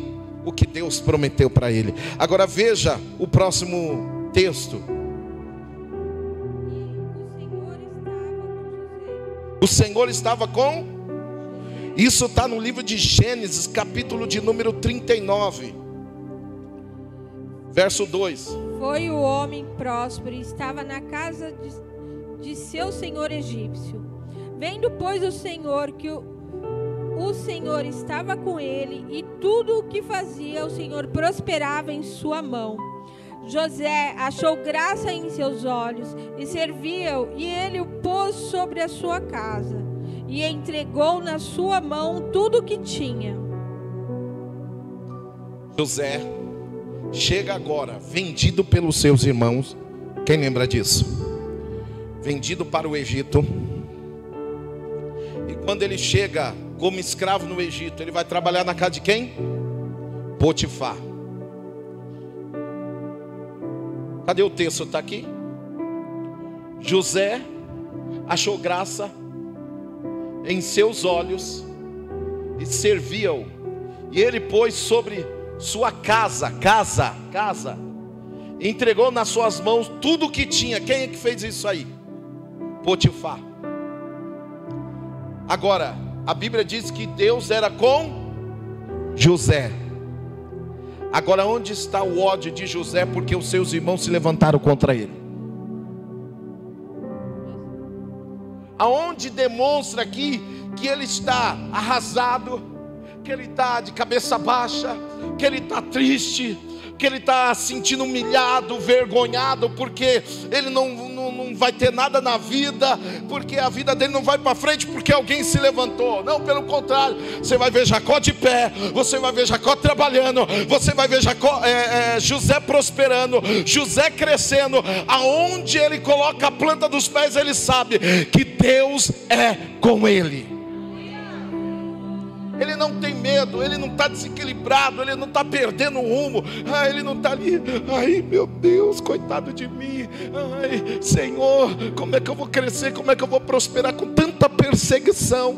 o que Deus prometeu para ele. Agora veja o próximo texto. O Senhor estava com... Isso está no livro de Gênesis, capítulo de número 39, verso 2. Foi o homem próspero e estava na casa de seu senhor egípcio. Vendo, pois, o Senhor que o Senhor estava com ele, e tudo o que fazia o Senhor prosperava em sua mão. José achou graça em seus olhos e serviu-o, e ele o pôs sobre a sua casa, e entregou na sua mão tudo o que tinha. José chega agora, vendido pelos seus irmãos. Quem lembra disso? Vendido para o Egito. quando ele chega como escravo no Egito, ele vai trabalhar na casa de quem? Potifar. Cadê o texto? Está aqui. José achou graça em seus olhos e servia-o. E ele pôs sobre sua casa, entregou nas suas mãos tudo o que tinha. Quem é que fez isso aí? Potifar. Agora, a Bíblia diz que Deus era com José. Agora, onde está o ódio de José porque os seus irmãos se levantaram contra ele? Aonde demonstra aqui que ele está arrasado, que ele está de cabeça baixa, que ele está triste, que ele está sentindo humilhado, vergonhado, porque ele não vai ter nada na vida, porque a vida dele não vai para frente, porque alguém se levantou. Não, pelo contrário, você vai ver Jacó de pé, você vai ver Jacó trabalhando, você vai ver José prosperando, José crescendo. Aonde ele coloca a planta dos pés, ele sabe que Deus é com ele. Ele não tem medo, ele não está desequilibrado, ele não está perdendo o rumo. Ele não está ali, ai meu Deus, coitado de mim. Ai Senhor, como é que eu vou crescer, como é que eu vou prosperar com tanta perseguição,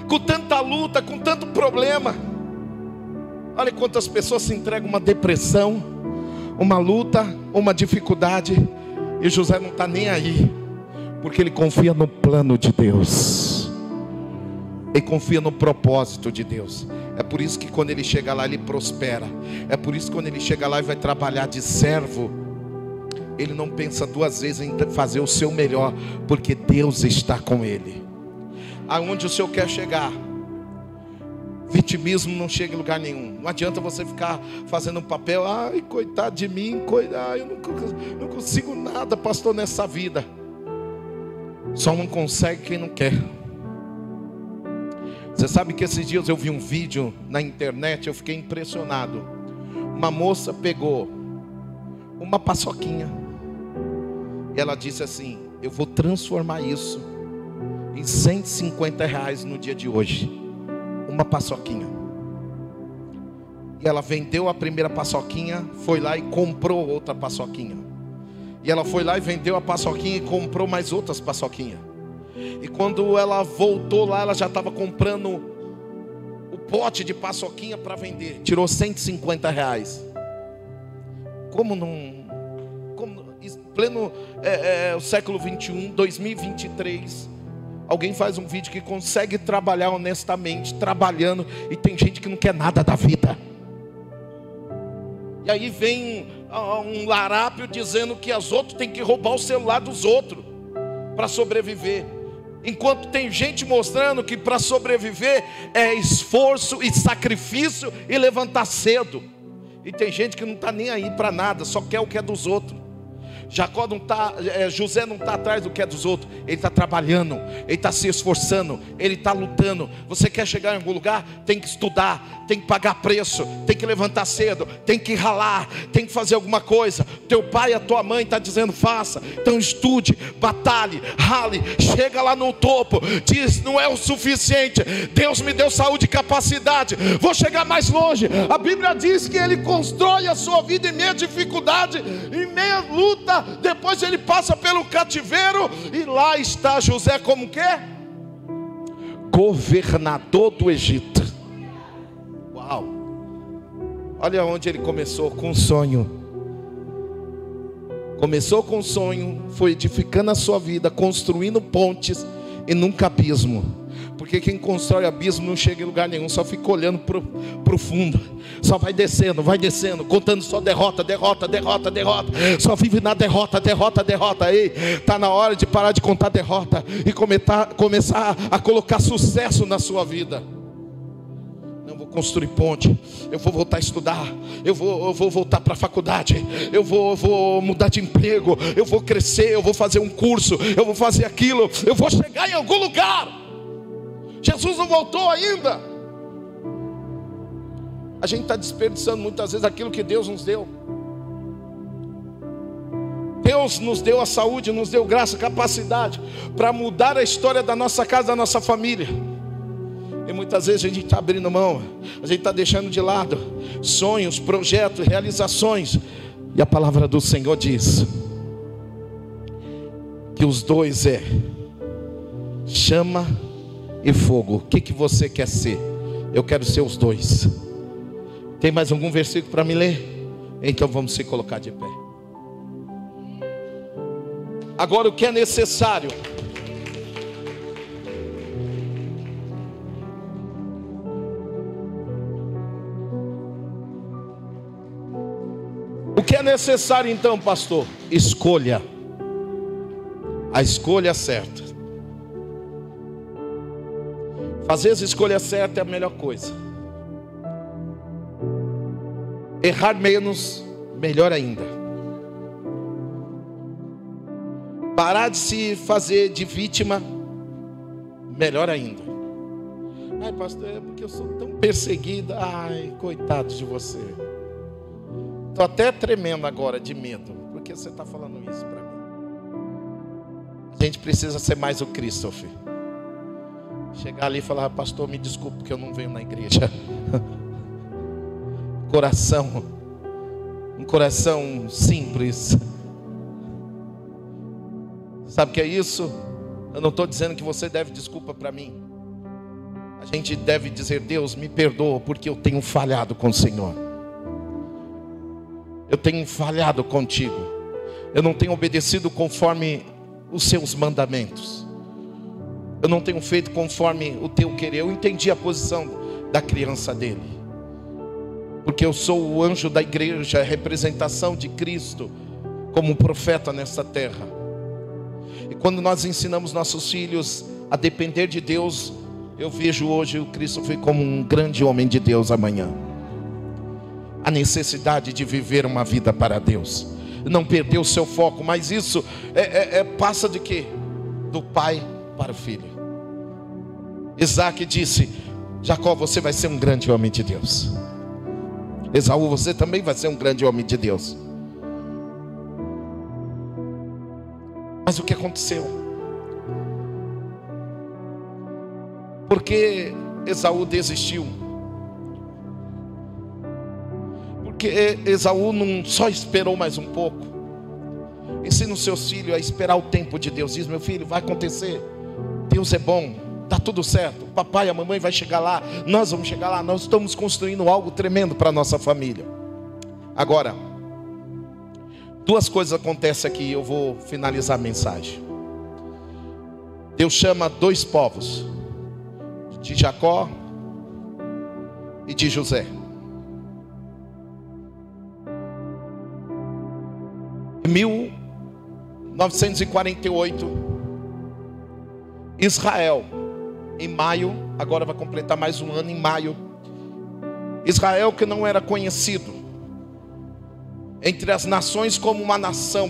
com tanta luta, com tanto problema. Olha quantas pessoas se entregam uma depressão, uma luta, uma dificuldade, e José não está nem aí, porque ele confia no plano de Deus. Ele confia no propósito de Deus. É por isso que quando ele chega lá, ele prospera. É por isso que quando ele chega lá e vai trabalhar de servo, ele não pensa duas vezes em fazer o seu melhor, porque Deus está com ele. Aonde o Senhor quer chegar, vitimismo não chega em lugar nenhum. Não adianta você ficar fazendo um papel, ai coitado de mim, eu não consigo nada, pastor, nessa vida. Só não consegue quem não quer. Você sabe que esses dias eu vi um vídeo na internet, eu fiquei impressionado. Uma moça pegou uma paçoquinha e ela disse assim: eu vou transformar isso em R$150 no dia de hoje. Uma paçoquinha. E ela vendeu a primeira paçoquinha, foi lá e comprou outra paçoquinha. E ela foi lá e vendeu a paçoquinha e comprou mais outras paçoquinhas. E quando ela voltou lá, ela já estava comprando o pote de paçoquinha para vender. Tirou R$150. Como pleno o século 21, 2023, alguém faz um vídeo que consegue trabalhar honestamente, trabalhando, e tem gente que não quer nada da vida. E aí vem um larápio dizendo que as outras têm que roubar o celular dos outros para sobreviver. Enquanto tem gente mostrando que para sobreviver é esforço e sacrifício e levantar cedo. E tem gente que não está nem aí para nada, só quer o que é dos outros. José não está atrás do que é dos outros. Ele está trabalhando, ele está se esforçando, ele está lutando. Você quer chegar em algum lugar? Tem que estudar, tem que pagar preço, tem que levantar cedo, tem que ralar, tem que fazer alguma coisa. Teu pai e a tua mãe estão dizendo faça. Então estude, batalhe, rale, chega lá no topo. Diz, não é o suficiente, Deus me deu saúde e capacidade, vou chegar mais longe. A Bíblia diz que ele constrói a sua vida em meia dificuldade, em meia luta. Depois ele passa pelo cativeiro, e lá está José como que? Governador do Egito. Uau! Olha onde ele começou, com um sonho. Começou com um sonho, foi edificando a sua vida, construindo pontes e nunca abismo. Porque quem constrói abismo não chega em lugar nenhum, só fica olhando para o fundo. Só vai descendo, contando só derrota. Só vive na derrota. Ei, está na hora de parar de contar derrota e começar a colocar sucesso na sua vida. Não vou construir ponte, eu vou voltar a estudar, eu vou voltar para a faculdade, eu vou mudar de emprego, eu vou crescer, eu vou fazer um curso, eu vou fazer aquilo, eu vou chegar em algum lugar. Jesus não voltou ainda. A gente está desperdiçando muitas vezes aquilo que Deus nos deu. Deus nos deu a saúde, nos deu graça, capacidade para mudar a história da nossa casa, da nossa família. E muitas vezes a gente está abrindo mão, a gente está deixando de lado sonhos, projetos, realizações. E a palavra do Senhor diz que os dois é chama e fogo. O que você quer ser? Eu quero ser os dois. Tem mais algum versículo para me ler? Então vamos se colocar de pé. Agora, o que é necessário? O que é necessário então, pastor? Escolha. A escolha certa. Fazer a escolha certa é a melhor coisa. Errar menos, melhor ainda. Parar de se fazer de vítima, melhor ainda. Ai, pastor, é porque eu sou tão perseguida. Ai, coitado de você. Estou até tremendo agora de medo, porque você está falando isso para mim. A gente precisa ser mais o Christopher. Chegar ali e falar: pastor, me desculpe porque eu não venho na igreja. Um coração simples. Sabe o que é isso? Eu não estou dizendo que você deve desculpa para mim. A gente deve dizer: Deus, me perdoa porque eu tenho falhado com o Senhor. Eu tenho falhado contigo. Eu não tenho obedecido conforme os seus mandamentos. Eu não tenho feito conforme o teu querer. Eu entendi a posição da criança dele, porque eu sou o anjo da igreja, a representação de Cristo como profeta nessa terra. E quando nós ensinamos nossos filhos a depender de Deus, eu vejo hoje o Cristo como um grande homem de Deus amanhã. A necessidade de viver uma vida para Deus, não perder o seu foco. Mas isso passa de quê? Do pai para o filho. Isaac disse: Jacó, você vai ser um grande homem de Deus. Esaú, você também vai ser um grande homem de Deus. Mas o que aconteceu? Porque Esaú desistiu? Porque Esaú não só esperou mais um pouco. Ensina os seus filhos a esperar o tempo de Deus. Diz: meu filho, vai acontecer. Deus é bom, está tudo certo. O papai e a mamãe vai chegar lá. Nós vamos chegar lá. Nós estamos construindo algo tremendo para a nossa família. Agora, duas coisas acontecem aqui. Eu vou finalizar a mensagem. Deus chama dois povos, de Jacó e de José. Em 1948, Israel, em maio, agora vai completar mais um ano em maio. Israel, que não era conhecido entre as nações como uma nação,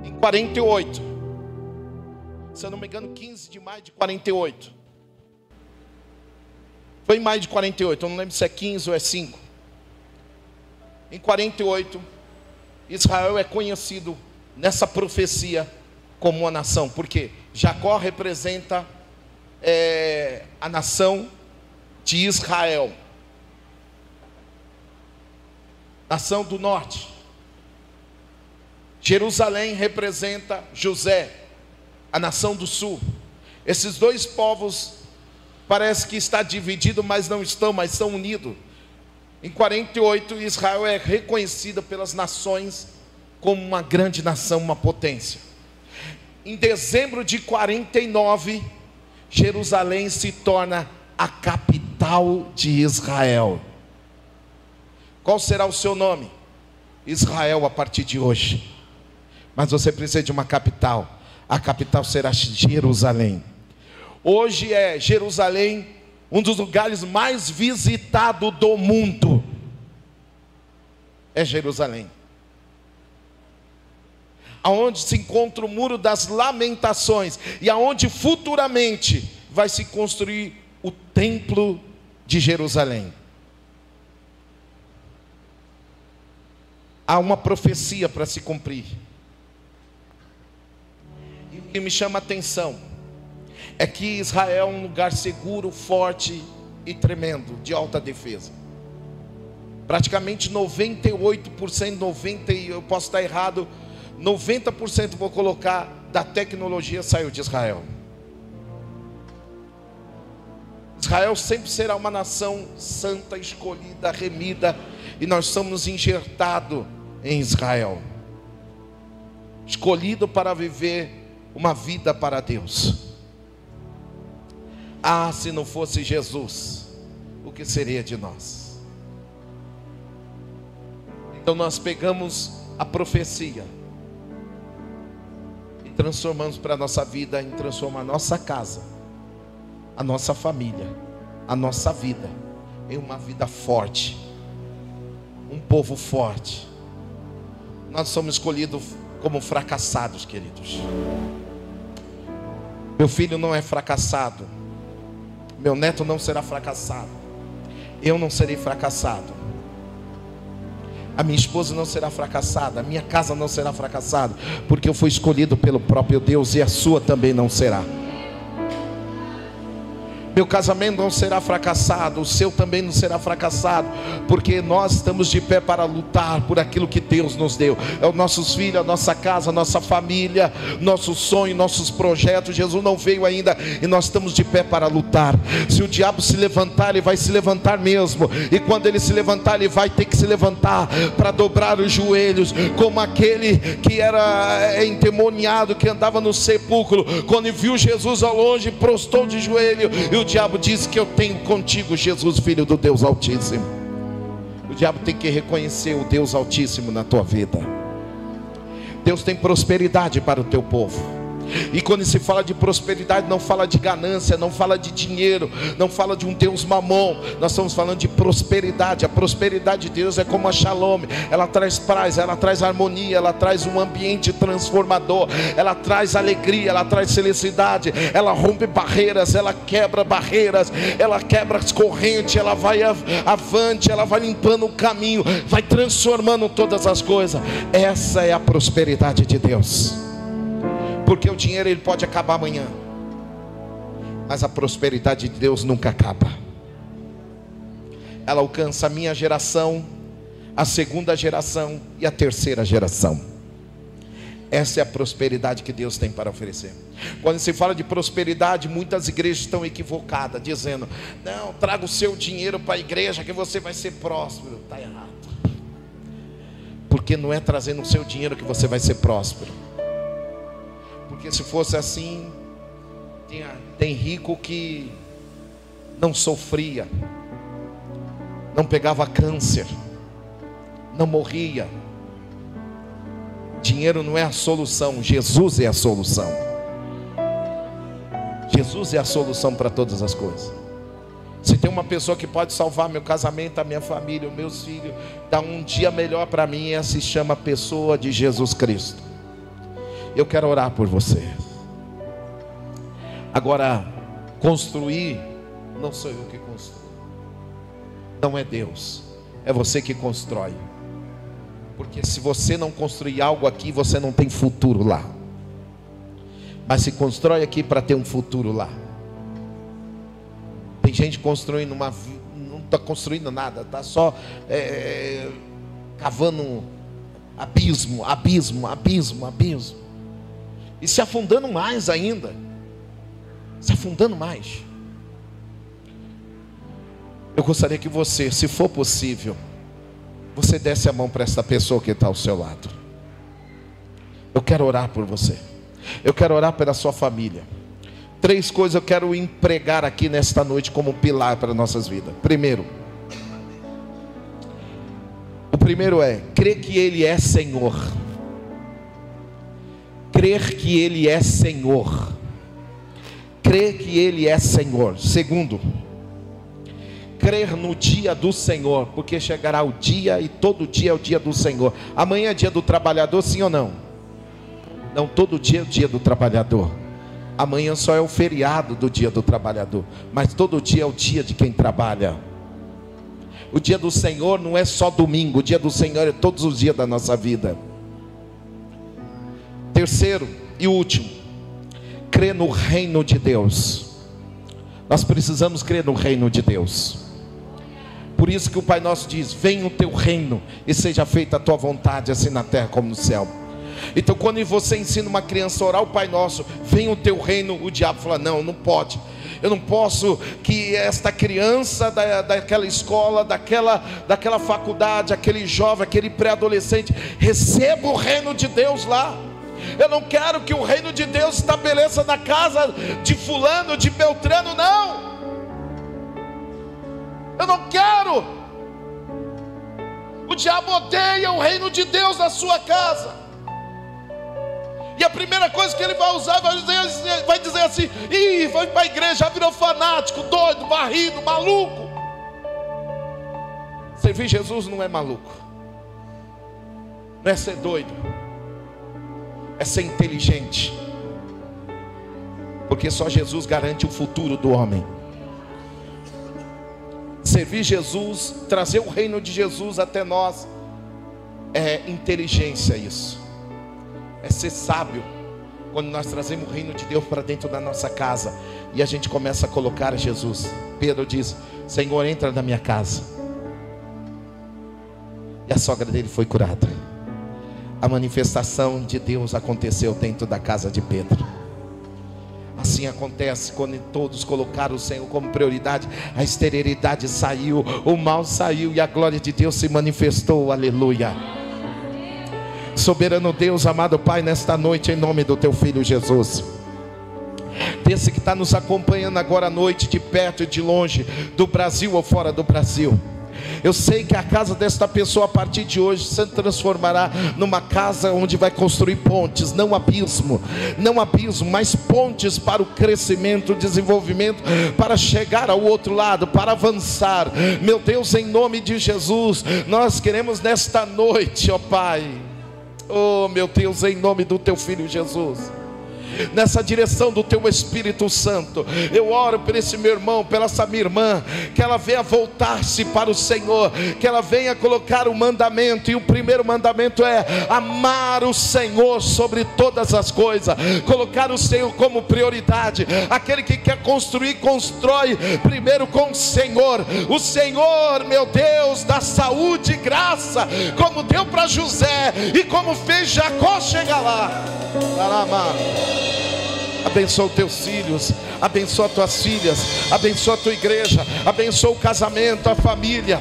em 48, se eu não me engano, 15 de maio de 48. Foi em maio de 48, eu não lembro se é 15 ou é 5. Em 48, Israel é conhecido nessa profecia como uma nação. Por quê? Jacó representa a nação de Israel, nação do norte. Jerusalém representa José, a nação do sul. Esses dois povos parece que está dividido, mas não estão, mas são unidos. Em 48, Israel é reconhecida pelas nações como uma grande nação, uma potência. Em dezembro de 49, Jerusalém se torna a capital de Israel. Qual será o seu nome? Israel a partir de hoje. Mas você precisa de uma capital. A capital será Jerusalém. Hoje é Jerusalém um dos lugares mais visitados do mundo. É Jerusalém, aonde se encontra o Muro das Lamentações, e aonde futuramente vai se construir o Templo de Jerusalém. há uma profecia para se cumprir. E o que me chama a atenção é que Israel é um lugar seguro, forte e tremendo, de alta defesa. Praticamente 98%, eu posso estar errado, 90% vou colocar, da tecnologia saiu de Israel. Israel sempre será uma nação santa, escolhida, remida, e nós somos enxertados em Israel, escolhido para viver uma vida para Deus. Ah, se não fosse Jesus, o que seria de nós? Então nós pegamos a profecia e transformamos para a nossa vida, em transformar a nossa casa, a nossa família, a nossa vida em uma vida forte, um povo forte. Nós somos escolhidos como fracassados, queridos. Meu filho não é fracassado, meu neto não será fracassado, eu não serei fracassado, a minha esposa não será fracassada, a minha casa não será fracassada, porque eu fui escolhido pelo próprio Deus, e a sua também não será. Meu casamento não será fracassado, o seu também não será fracassado, porque nós estamos de pé para lutar por aquilo que Deus nos deu. É os nossos filhos, a nossa casa, a nossa família, nosso sonho, nossos projetos. Jesus não veio ainda e nós estamos de pé para lutar. Se o diabo se levantar, ele vai se levantar mesmo, e quando ele se levantar, ele vai ter que se levantar para dobrar os joelhos, como aquele que era endemoniado, que andava no sepulcro, quando viu Jesus ao longe, prostou de joelho, e o diabo disse: que eu tenho contigo, Jesus, filho do Deus Altíssimo. O diabo tem que reconhecer o Deus Altíssimo na tua vida. Deus tem prosperidade para o teu povo. E quando se fala de prosperidade, não fala de ganância, não fala de dinheiro, não fala de um Deus mamon. Nós estamos falando de prosperidade. A prosperidade de Deus é como a shalom. Ela traz paz, ela traz harmonia, ela traz um ambiente transformador, ela traz alegria, ela traz felicidade, ela rompe barreiras, ela quebra barreiras, ela quebra as correntes, ela vai avante, ela vai limpando o caminho, vai transformando todas as coisas. Essa é a prosperidade de Deus. Porque o dinheiro ele pode acabar amanhã, mas a prosperidade de Deus nunca acaba. Ela alcança a minha geração, a segunda geração e a terceira geração. Essa é a prosperidade que Deus tem para oferecer. Quando se fala de prosperidade, muitas igrejas estão equivocadas, dizendo: não, traga o seu dinheiro para a igreja que você vai ser próspero. Está errado. Porque não é trazendo o seu dinheiro que você vai ser próspero. Porque se fosse assim, tem rico que não sofria, não pegava câncer, não morria. Dinheiro não é a solução, Jesus é a solução. Jesus é a solução para todas as coisas. Se tem uma pessoa que pode salvar meu casamento, a minha família, os meus filhos, dar um dia melhor para mim, essa se chama a pessoa de Jesus Cristo. Eu quero orar por você. Agora, construir, não sou eu que construo. Não é Deus, é você que constrói. Porque se você não construir algo aqui, você não tem futuro lá. Mas se constrói aqui para ter um futuro lá. Tem gente construindo não está construindo nada, está só cavando abismo, abismo, abismo, abismo. E se afundando mais ainda. Se afundando mais. Eu gostaria que você, se for possível, você desse a mão para essa pessoa que está ao seu lado. Eu quero orar por você. Eu quero orar pela sua família. 3 coisas eu quero empregar aqui nesta noite como pilar para nossas vidas. O primeiro é crer que Ele é Senhor. Crer que Ele é Senhor. Crer que Ele é Senhor. Segundo, crer no dia do Senhor, porque chegará o dia, e todo dia é o dia do Senhor. Amanhã é dia do trabalhador, sim ou não? Não, todo dia é o dia do trabalhador. Amanhã só é o feriado do dia do trabalhador, mas todo dia é o dia de quem trabalha. O dia do Senhor não é só domingo, o dia do Senhor é todos os dias da nossa vida. Terceiro e último, crer no reino de Deus. Nós precisamos crer no reino de Deus. Por isso que o Pai Nosso diz: venha o teu reino e seja feita a tua vontade, assim na terra como no céu. Então quando você ensina uma criança a orar o Pai Nosso, venha o teu reino, o diabo fala: não, não pode. Eu não posso que esta criança daquela escola, daquela faculdade, aquele jovem, aquele pré-adolescente, receba o reino de Deus lá. Eu não quero que o reino de Deus estabeleça na casa de fulano, de Beltrano, não. Eu não quero. O diabo odeia o reino de Deus na sua casa. E a primeira coisa que ele vai usar, vai dizer assim: ih, foi para a igreja, já virou fanático, doido, varrido, maluco. Servir Jesus não é maluco, não é ser doido, é ser inteligente. Porque só Jesus garante o futuro do homem. Servir Jesus, trazer o reino de Jesus até nós, é inteligência isso. É ser sábio. Quando nós trazemos o reino de Deus para dentro da nossa casa e a gente começa a colocar Jesus. Pedro diz: Senhor, entra na minha casa. E a sogra dele foi curada. A manifestação de Deus aconteceu dentro da casa de Pedro. Assim acontece quando todos colocaram o Senhor como prioridade. A esterilidade saiu, o mal saiu e a glória de Deus se manifestou. Aleluia. Soberano Deus, amado Pai, nesta noite, em nome do teu Filho Jesus, desse que está nos acompanhando agora à noite, de perto e de longe, do Brasil ou fora do Brasil, eu sei que a casa desta pessoa a partir de hoje se transformará numa casa onde vai construir pontes, não abismo, mas pontes para o crescimento, o desenvolvimento, para chegar ao outro lado, para avançar. Meu Deus, em nome de Jesus, nós queremos nesta noite, ó Pai, oh meu Deus, em nome do teu Filho Jesus, nessa direção do teu Espírito Santo, eu oro por esse meu irmão, pela essa minha irmã, que ela venha voltar-se para o Senhor, que ela venha colocar o mandamento, e o primeiro mandamento é amar o Senhor sobre todas as coisas, colocar o Senhor como prioridade. Aquele que quer construir, constrói primeiro com o Senhor. O Senhor, meu Deus, dá saúde e graça, como deu para José e como fez Jacó chegar lá. Abençoa os teus filhos, abençoa as tuas filhas, abençoa a tua igreja, abençoa o casamento, a família,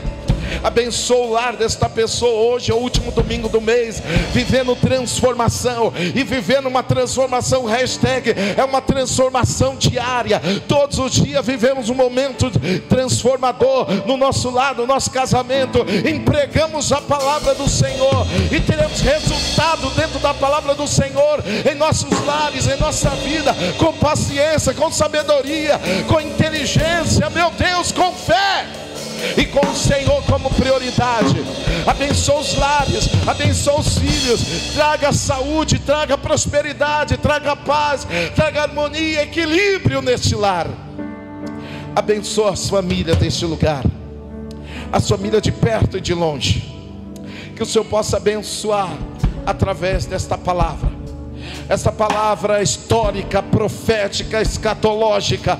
abençoa o lar desta pessoa. Hoje é o último domingo do mês, vivendo transformação, e vivendo uma transformação, hashtag, é uma transformação diária. Todos os dias vivemos um momento transformador no nosso lar, no nosso casamento. Empregamos a palavra do Senhor e teremos resultado dentro da palavra do Senhor, em nossos lares, em nossa vida, com paciência, com sabedoria, com inteligência, meu Deus, com fé e com o Senhor como prioridade. Abençoa os lares, abençoa os filhos, traga saúde, traga prosperidade, traga paz, traga harmonia, equilíbrio neste lar. Abençoa as famílias deste lugar, as famílias de perto e de longe, que o Senhor possa abençoar através desta palavra, essa palavra histórica, profética, escatológica,